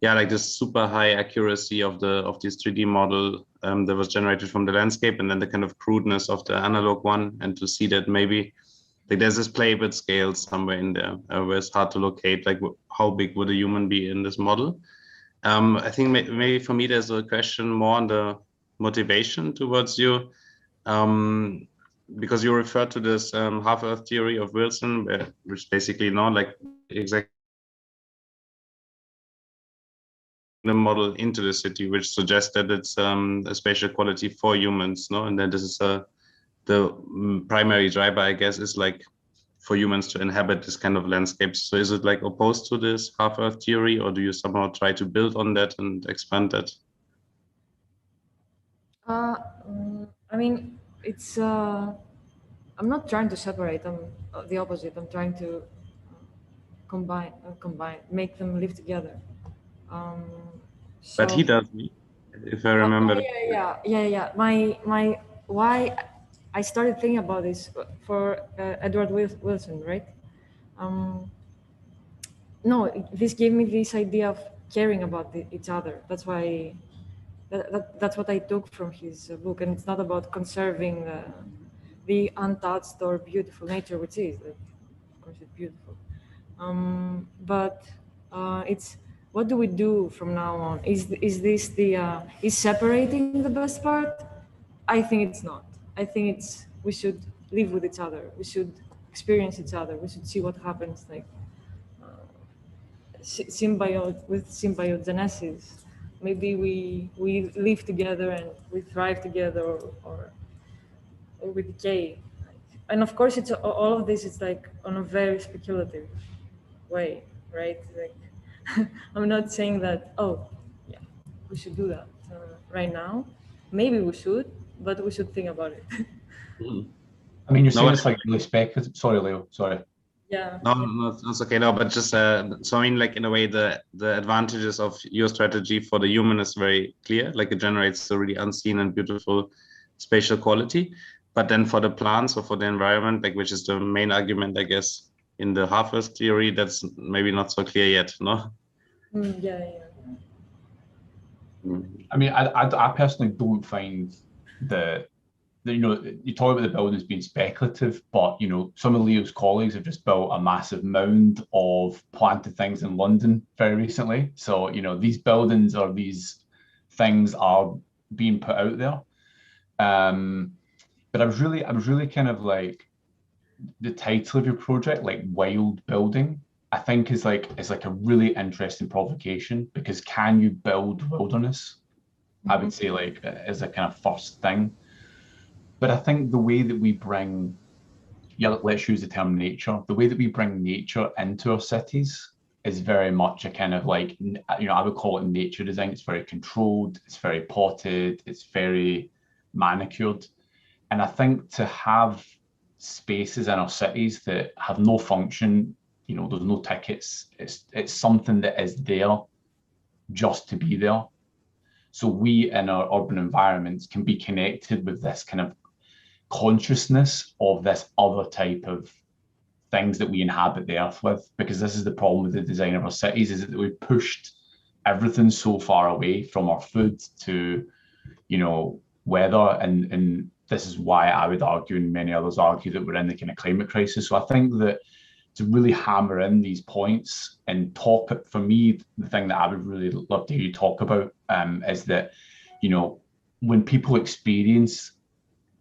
yeah, like this super high accuracy of this 3D model that was generated from the landscape, and then the kind of crudeness of the analog one, and to see that maybe like there's this play with scales somewhere in there where it's hard to locate like how big would a human be in this model. I think maybe for me there's a question more on the motivation towards you. Because you referred to this half-Earth theory of Wilson, which basically not like exactly the model into the city, which suggests that it's a spatial quality for humans, no? And then this is the primary driver, I guess, is like for humans to inhabit this kind of landscapes. So is it like opposed to this half-Earth theory, or do you somehow try to build on that and expand that? I mean, it's I'm not trying to separate them. The opposite. I'm trying to combine, make them live together. But he does, if I remember. Yeah. My why I started thinking about this for Edward Wilson, right? No, this gave me this idea of caring about each other. That's why. That's what I took from his book, and it's not about conserving the untouched or beautiful nature, which is, like, of course, it's beautiful. But it's what do we do from now on? Is this is separating the best part? I think it's not. I think we should live with each other. We should experience each other. We should see what happens, like symbiogenesis. Maybe we live together and we thrive together, or we decay. And of course, it's all of this is like on a very speculative way, right? Like, I'm not saying that, oh, yeah, we should do that right now. Maybe we should, but we should think about it. I mean, you're saying it's like really speculative. Sorry, Leo. Sorry. Yeah. No, that's okay. No, but just so I mean, like in a way, the advantages of your strategy for the human is very clear. Like it generates a really unseen and beautiful spatial quality. But then for the plants or for the environment, like which is the main argument, I guess, in the half-Earth theory, that's maybe not so clear yet, no? Yeah. I mean, I personally don't find you know, you talk about the buildings being speculative, but you know, some of Leo's colleagues have just built a massive mound of planted things in London very recently. So you know, these buildings or these things are being put out there. But I was really kind of like the title of your project, like Wild Building, I think is like a really interesting provocation, because can you build wilderness? I would say like as a kind of first thing. But I think the way that we bring, let's use the term nature, the way that we bring nature into our cities is very much a kind of like, you know, I would call it nature design. It's very controlled, it's very potted, it's very manicured. And I think to have spaces in our cities that have no function, you know, there's no tickets, it's something that is there just to be there. So we in our urban environments can be connected with this kind of consciousness of this other type of things that we inhabit the earth with, because this is the problem with the design of our cities, is that we've pushed everything so far away, from our food to, you know, weather, and this is why I would argue, and many others argue, that we're in the kind of climate crisis. So I think that to really hammer in these points and talk, for me, the thing that I would really love to hear you talk about is that, you know, when people experience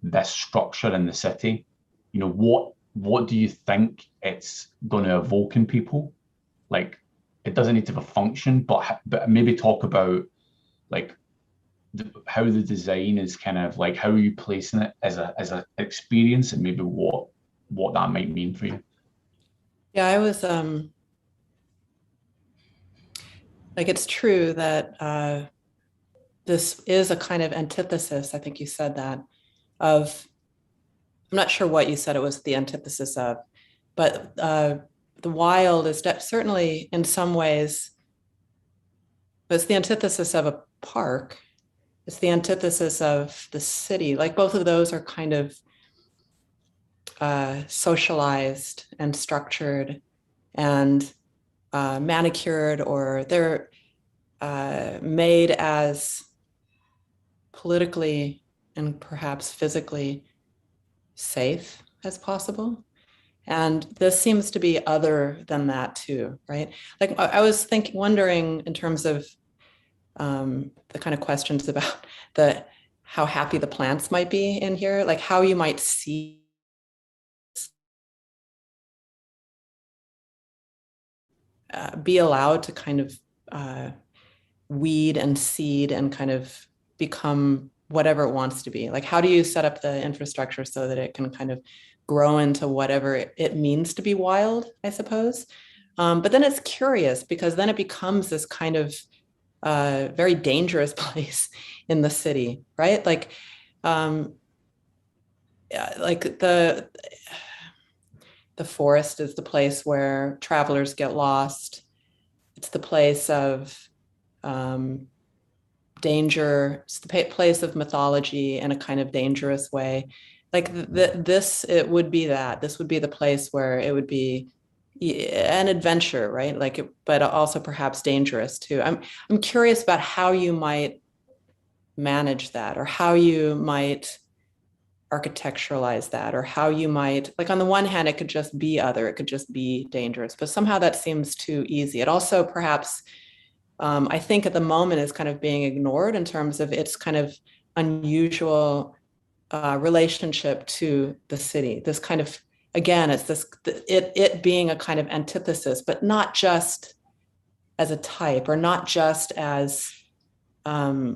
this structure in the city, you know, what do you think it's going to evoke in people? Like, it doesn't need to have a function, but maybe talk about like how the design is kind of like, how are you placing it as a experience, and maybe what that might mean for you. Yeah, I was like, it's true that this is a kind of antithesis. I think you said that of, I'm not sure what you said it was the antithesis of, but the wild is certainly in some ways, it's the antithesis of a park. It's the antithesis of the city. Like, both of those are kind of socialized and structured and manicured, or they're made as politically and perhaps physically safe as possible. And this seems to be other than that too, right? Like, I was wondering in terms of the kind of questions about how happy the plants might be in here, like how you might see be allowed to kind of weed and seed and kind of become whatever it wants to be. Like, how do you set up the infrastructure so that it can kind of grow into whatever it means to be wild, I suppose. But then it's curious, because then it becomes this kind of very dangerous place in the city, right? Like the forest is the place where travelers get lost. It's the place of danger. It's the place of mythology in a kind of dangerous way. Like it would be that. This would be the place where it would be an adventure, right? Like, but also perhaps dangerous too. I'm curious about how you might manage that, or how you might architecturalize that, or how you might, like, on the one hand, it could just be other, it could just be dangerous, but somehow that seems too easy. It also perhaps, I think at the moment, is kind of being ignored in terms of its kind of unusual relationship to the city. This kind of, again, it's this, it being a kind of antithesis, but not just as a type, or not just as a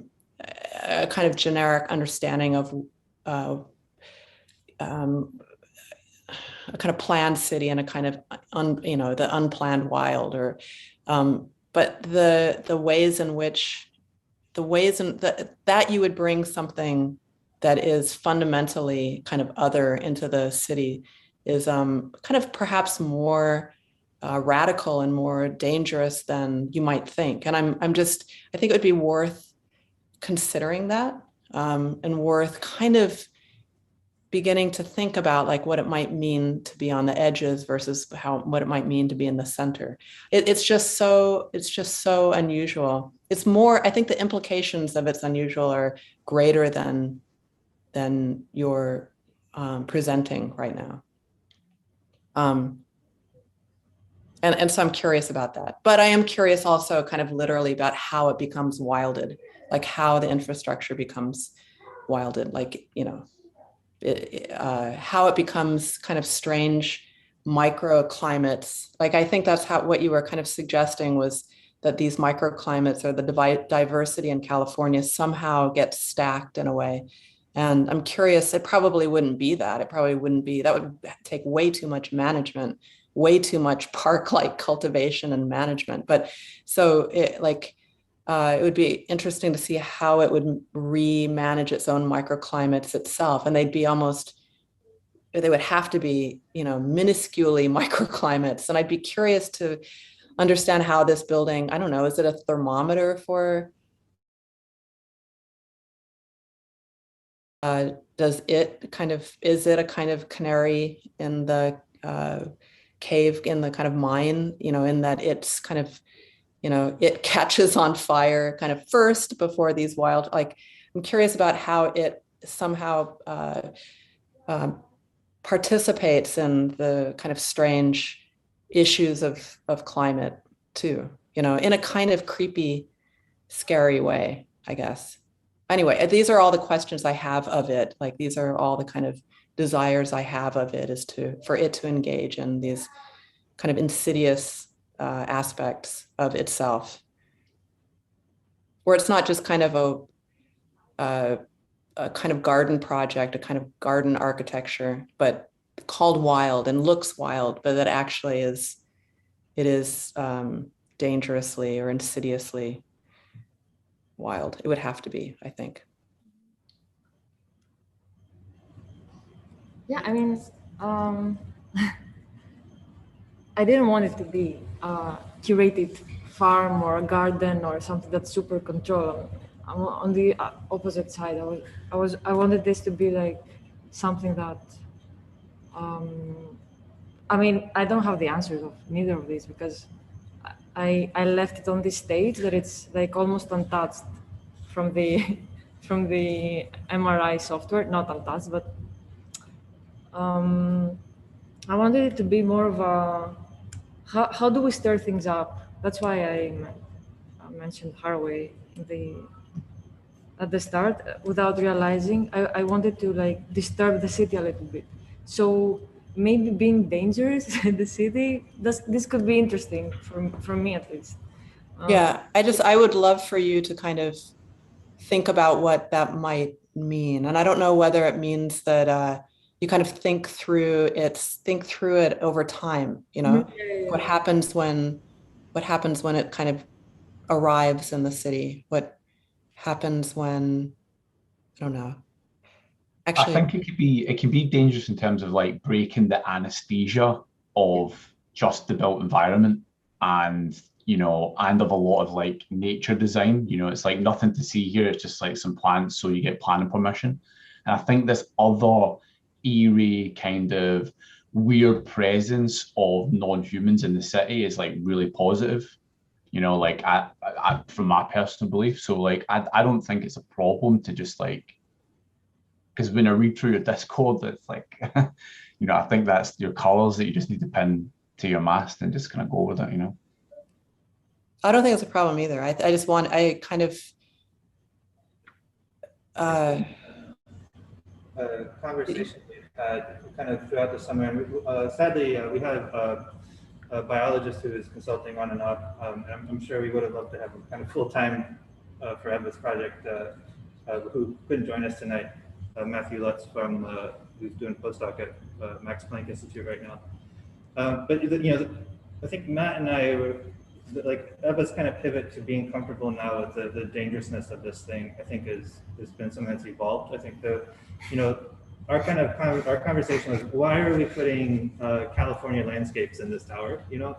kind of generic understanding of a kind of planned city and a kind of the unplanned wild, or but the ways in which that you would bring something that is fundamentally kind of other into the city is kind of perhaps more radical and more dangerous than you might think. And I think it would be worth considering that, and worth kind of beginning to think about, like, what it might mean to be on the edges versus what it might mean to be in the center. It's just so unusual. It's more, I think the implications of it's unusual are greater than you're presenting right now. And so I'm curious about that. But I am curious also kind of literally about how it becomes wilded, like how the infrastructure becomes wilded, like, how it becomes kind of strange microclimates. Like, I think that's what you were kind of suggesting, was that these microclimates, or the diversity in California, somehow gets stacked in a way. And I'm curious, it probably wouldn't be that. It probably wouldn't be, that would take way too much management, way too much park-like cultivation and management. But so it would be interesting to see how it would remanage its own microclimates itself. And they would have to be, minusculely microclimates. And I'd be curious to understand how this building, I don't know, is it a thermometer for, is it a kind of canary in the cave, in the kind of mine, in that it's kind of, it catches on fire kind of first before these wild, like, I'm curious about how it somehow participates in the kind of strange issues of climate too, in a kind of creepy, scary way, I guess. anyway, these are all the questions I have of it. Like these are all the kind of desires I have of it, is for it to engage in these kind of insidious aspects of itself, where it's not just kind of a kind of garden project, a kind of garden architecture, but called wild and looks wild, but that actually is, it is dangerously or insidiously wild. It would have to be, I think. Yeah, I mean, I didn't want it to be a curated farm or a garden or something that's super controlled. I'm on the opposite side. I wanted this to be like something that, I mean, I don't have the answers of neither of these because I left it on this stage that it's like almost untouched from the from the MRI software, not untouched, but I wanted it to be more of a how do we stir things up? That's why I mentioned Haraway at the start without realizing. I wanted to like disturb the city a little bit. So maybe being dangerous in the city, this could be interesting for me at least. Yeah, I would love for you to kind of think about what that might mean. And I don't know whether it means that you kind of think through it over time, you know, what happens when it kind of arrives in the city, what happens when, I don't know. Actually, I think it can be dangerous in terms of like breaking the anesthesia of just the built environment, and you know, and of a lot of like nature design. You know, it's like nothing to see here, it's just like some plants, so you get planning permission. And I think this other eerie kind of weird presence of non-humans in the city is like really positive, you know, like I from my personal belief. So like I don't think it's a problem to just like, because when I read through your Discord, it's like, you know, I think that's your colors that you just need to pin to your mast and just kind of go with it, you know. I don't think it's a problem either. I just want, I kind of conversation we've had kind of throughout the summer, and sadly, we have a biologist who is consulting on and off. And I'm sure we would have loved to have him kind of full time for Eva's project, who couldn't join us tonight. Matthew Lutz from who's doing postdoc at Max Planck Institute right now. But you know, I think Matt and I were like Eva's kind of pivot to being comfortable now with the dangerousness of this thing. I think has been something that's evolved. I think you know, our conversation was, why are we putting California landscapes in this tower? You know,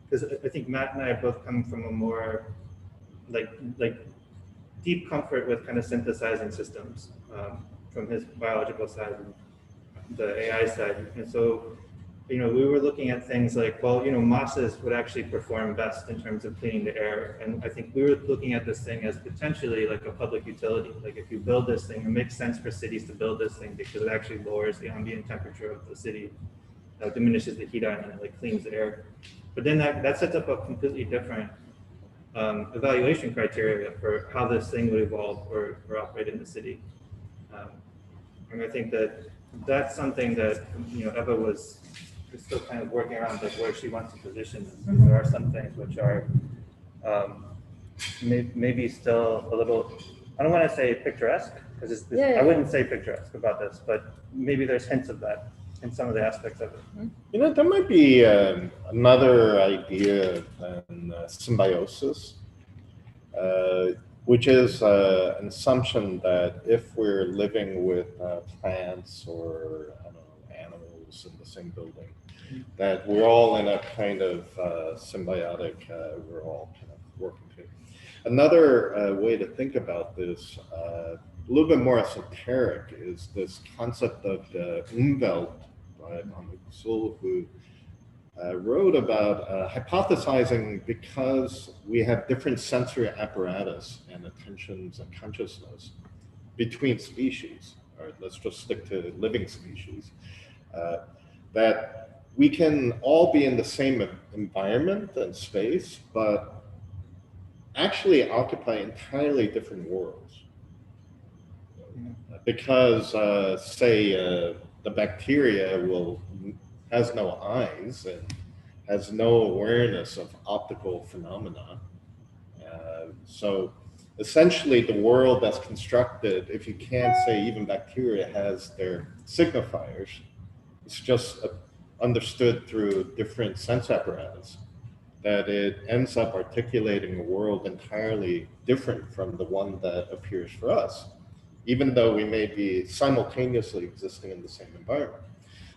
because I think Matt and I are both coming from a more like deep comfort with kind of synthesizing systems from his biological side and the AI side. And so, you know, we were looking at things like, well, you know, mosses would actually perform best in terms of cleaning the air. And I think we were looking at this thing as potentially like a public utility. Like if you build this thing, it makes sense for cities to build this thing because it actually lowers the ambient temperature of the city, diminishes the heat island, and like cleans the air. But then that sets up a completely different evaluation criteria for how this thing would evolve or operate in the city. And I think that's something that, you know, Eva was still kind of working around, like where she wants to position this. There are some things which are maybe still a little, I don't want to say picturesque, because I wouldn't say picturesque about this, but maybe there's hints of that in some of the aspects of it. You know, there might be another idea than symbiosis, which is an assumption that if we're living with plants or I don't know, animals in the same building, that we're all in a kind of symbiotic, we're all kind of working together. Another way to think about this, a little bit more esoteric, is this concept of the Umwelt by Sul, who wrote about hypothesizing, because we have different sensory apparatus and attentions and consciousness between species, or let's just stick to living species, that we can all be in the same environment and space, but actually occupy entirely different worlds. Because, say, the bacteria has no eyes and has no awareness of optical phenomena. So essentially the world that's constructed, if you can't say even bacteria has their signifiers, it's just understood through different sense apparatus, that it ends up articulating a world entirely different from the one that appears for us, even though we may be simultaneously existing in the same environment.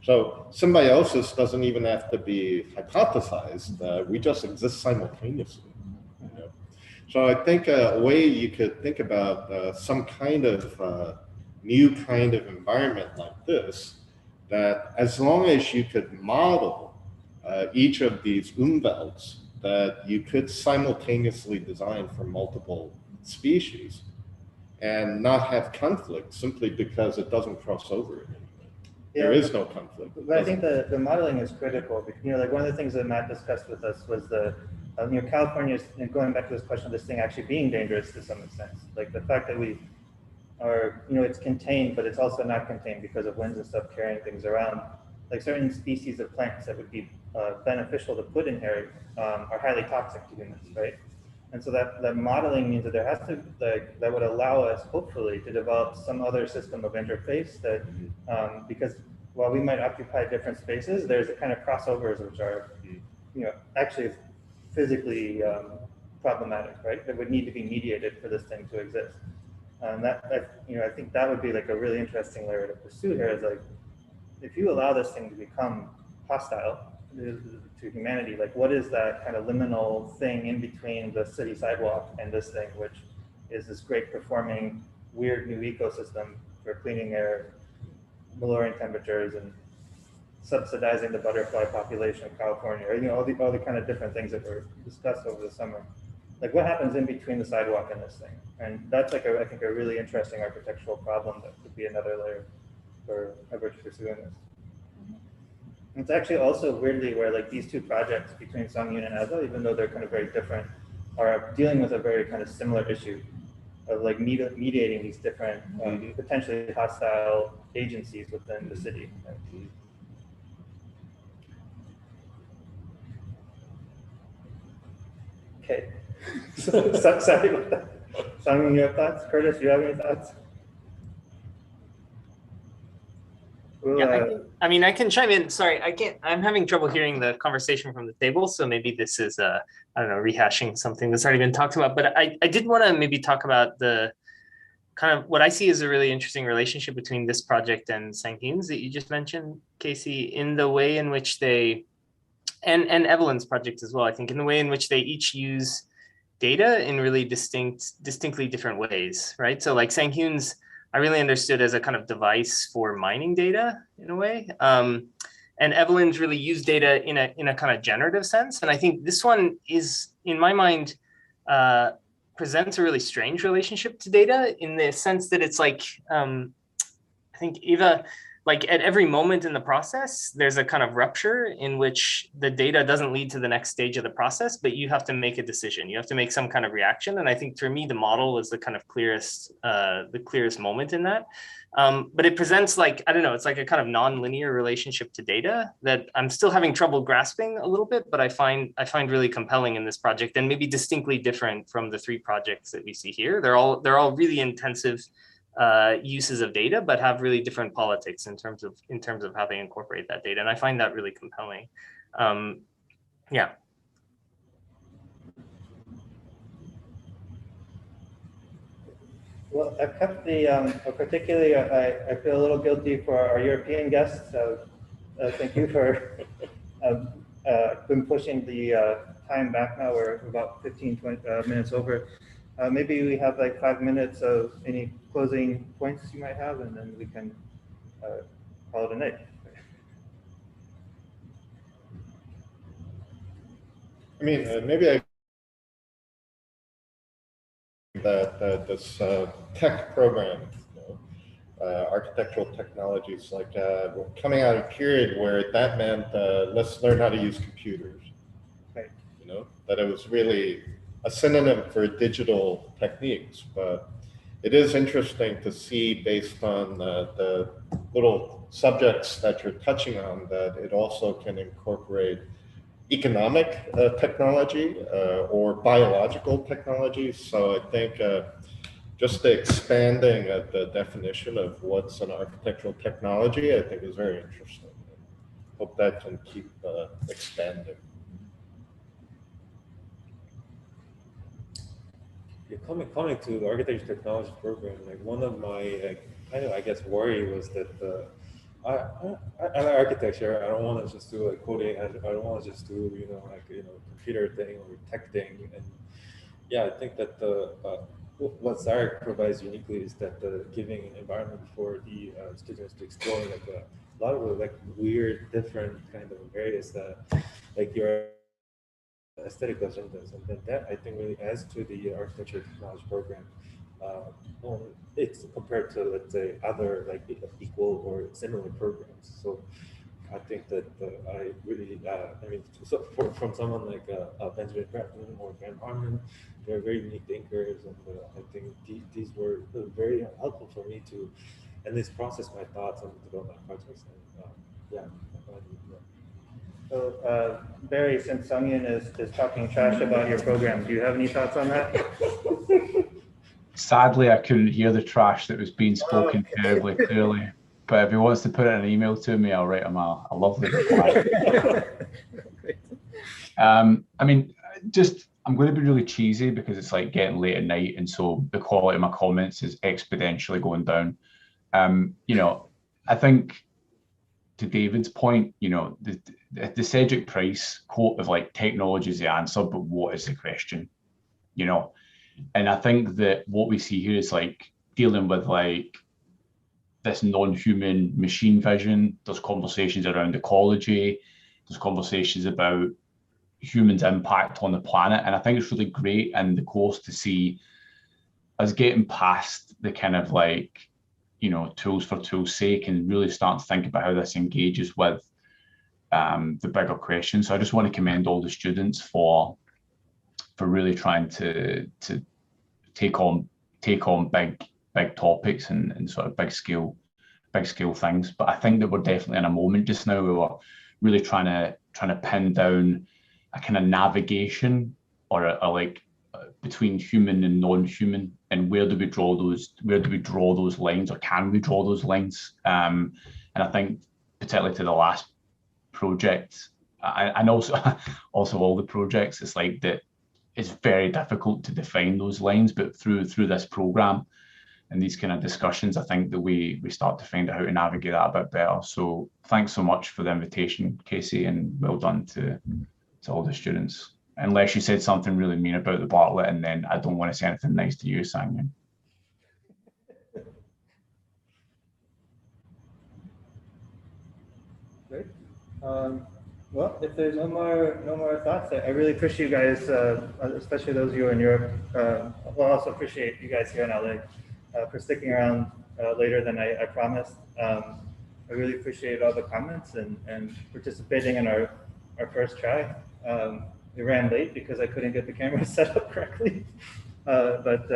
So symbiosis doesn't even have to be hypothesized. We just exist simultaneously. You know? So I think a way you could think about some kind of new kind of environment like this, that as long as you could model each of these umwelts that you could simultaneously design for multiple species and not have conflict simply because it doesn't cross over. There is no conflict. But I think the modeling is critical because, you know, like one of the things that Matt discussed with us was the, you know, California, going back to this question of this thing actually being dangerous to some extent. Like the fact that we are, you know, it's contained, but it's also not contained because of winds and stuff carrying things around. Like certain species of plants that would be beneficial to put in here are highly toxic to humans, right? And so that modeling means that there has to, that would allow us, hopefully, to develop some other system of interface that, because while we might occupy different spaces, there's a kind of crossovers which are, you know, actually physically problematic, right? That would need to be mediated for this thing to exist. That, you know, I think that would be like a really interesting layer to pursue here is like, if you allow this thing to become hostile to humanity, like what is that kind of liminal thing in between the city sidewalk and this thing, which is this great performing weird new ecosystem for cleaning air, lowering temperatures, and subsidizing the butterfly population of California, or, you know, all the kind of different things that were discussed over the summer. Like what happens in between the sidewalk and this thing? And that's like I think a really interesting architectural problem that could be another layer for ever pursuing this. It's actually also weirdly where like these two projects between Songyun and Azo, even though they're kind of very different, are dealing with a very kind of similar issue of like mediating these different potentially hostile agencies within the city. Okay. So, sorry about that. Songyun, you have thoughts? Curtis, you have any thoughts? Well, yeah, I mean, I can chime in. Sorry, I'm having trouble hearing the conversation from the table. So maybe this is, I don't know, rehashing something that's already been talked about. But I did want to maybe talk about the kind of what I see as a really interesting relationship between this project and Sangyun's that you just mentioned, Casey, in the way in which they, and Evelyn's project as well, I think, in the way in which they each use data in really distinctly different ways, right? So like Sangyun's, I really understood as a kind of device for mining data in a way. And Evelyn's really used data in a kind of generative sense. And I think this one is, in my mind, presents a really strange relationship to data in the sense that it's like, I think Eva, like at every moment in the process, there's a kind of rupture in which the data doesn't lead to the next stage of the process, but you have to make a decision. You have to make some kind of reaction. And I think for me, the model was the kind of clearest moment in that. But it presents like, I don't know, it's like a kind of non-linear relationship to data that I'm still having trouble grasping a little bit, but I find really compelling in this project and maybe distinctly different from the three projects that we see here. They're all really intensive uses of data, but have really different politics in terms of how they incorporate that data, and I find that really compelling. Yeah. Well, I've kept the particularly. I feel a little guilty for our European guests. So thank you for been pushing the time back. Now we're about 15-20 minutes over. Maybe we have like 5 minutes of any closing points you might have, and then we can call it a night. I mean, maybe this tech program, you know, architectural technologies, like we're coming out of a period where that meant let's learn how to use computers. Right. You know, that it was really a synonym for digital techniques, but it is interesting to see based on the little subjects that you're touching on that it also can incorporate economic technology or biological technology. So I think just the expanding of the definition of what's an architectural technology, I think is very interesting. Hope that can keep expanding. Yeah, coming to the architecture technology program, like one of my kind of, I guess, worry was that I like architecture. I don't want to just do like coding. I don't want to just do computer thing or tech thing. And yeah, I think that what SCI-Arc provides uniquely is that giving an environment for the students to explore like a lot of like weird, different kind of areas like your aesthetic agendas, and then that I think really adds to the architecture technology program. It's compared to, let's say, other like equal or similar programs. So I think that I really, I mean, so from someone like Benjamin Bratton or Graham Harmon, they're very unique thinkers, and I think these were very helpful for me to at least process my thoughts on development projects. And yeah. So Barry, since Sungyeon is talking trash about your program, do you have any thoughts on that? Sadly, I couldn't hear the trash that was being spoken terribly clearly. But if he wants to put it in an email to me, I'll write him a lovely reply. I mean, I'm going to be really cheesy because it's like getting late at night, and so the quality of my comments is exponentially going down. I think to David's point, the Cedric Price quote of like technology is the answer, but what is the question? And I think that what we see here is like dealing with like this non-human machine vision. There's conversations around ecology. There's conversations about humans' impact on the planet. And I think it's really great in the course to see us getting past the kind of like, tools for tools' sake and really start to think about how this engages with the bigger questions. So I just want to commend all the students for really trying to take on big topics and sort of big scale things. But I think that we're definitely in a moment just now where we're really trying to pin down a kind of navigation or a like between human and non-human, and where do we draw those lines, or can we draw those lines? And I think particularly to the last project, and also all the projects, it's like that it's very difficult to define those lines, but through this program and these kind of discussions, I think that we start to find out how to navigate that a bit better. So thanks so much for the invitation, Casey, and well done to all the students. Unless you said something really mean about the Bartlett, and then I don't want to say anything nice to you, Sangyeon. Great. Well, if there's no more thoughts, I really appreciate you guys, especially those of you in Europe. Well, I also appreciate you guys here in LA for sticking around later than I promised. I really appreciate all the comments and participating in our first try. We ran late because I couldn't get the camera set up correctly, but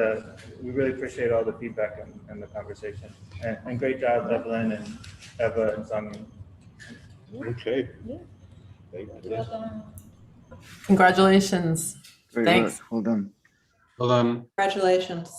we really appreciate all the feedback and the conversation. And great job, Evelyn and Eva and Sangyeon. Okay. Yeah. Thank you. Well done. Congratulations. Great Thanks. work. Well done. Well done. Congratulations.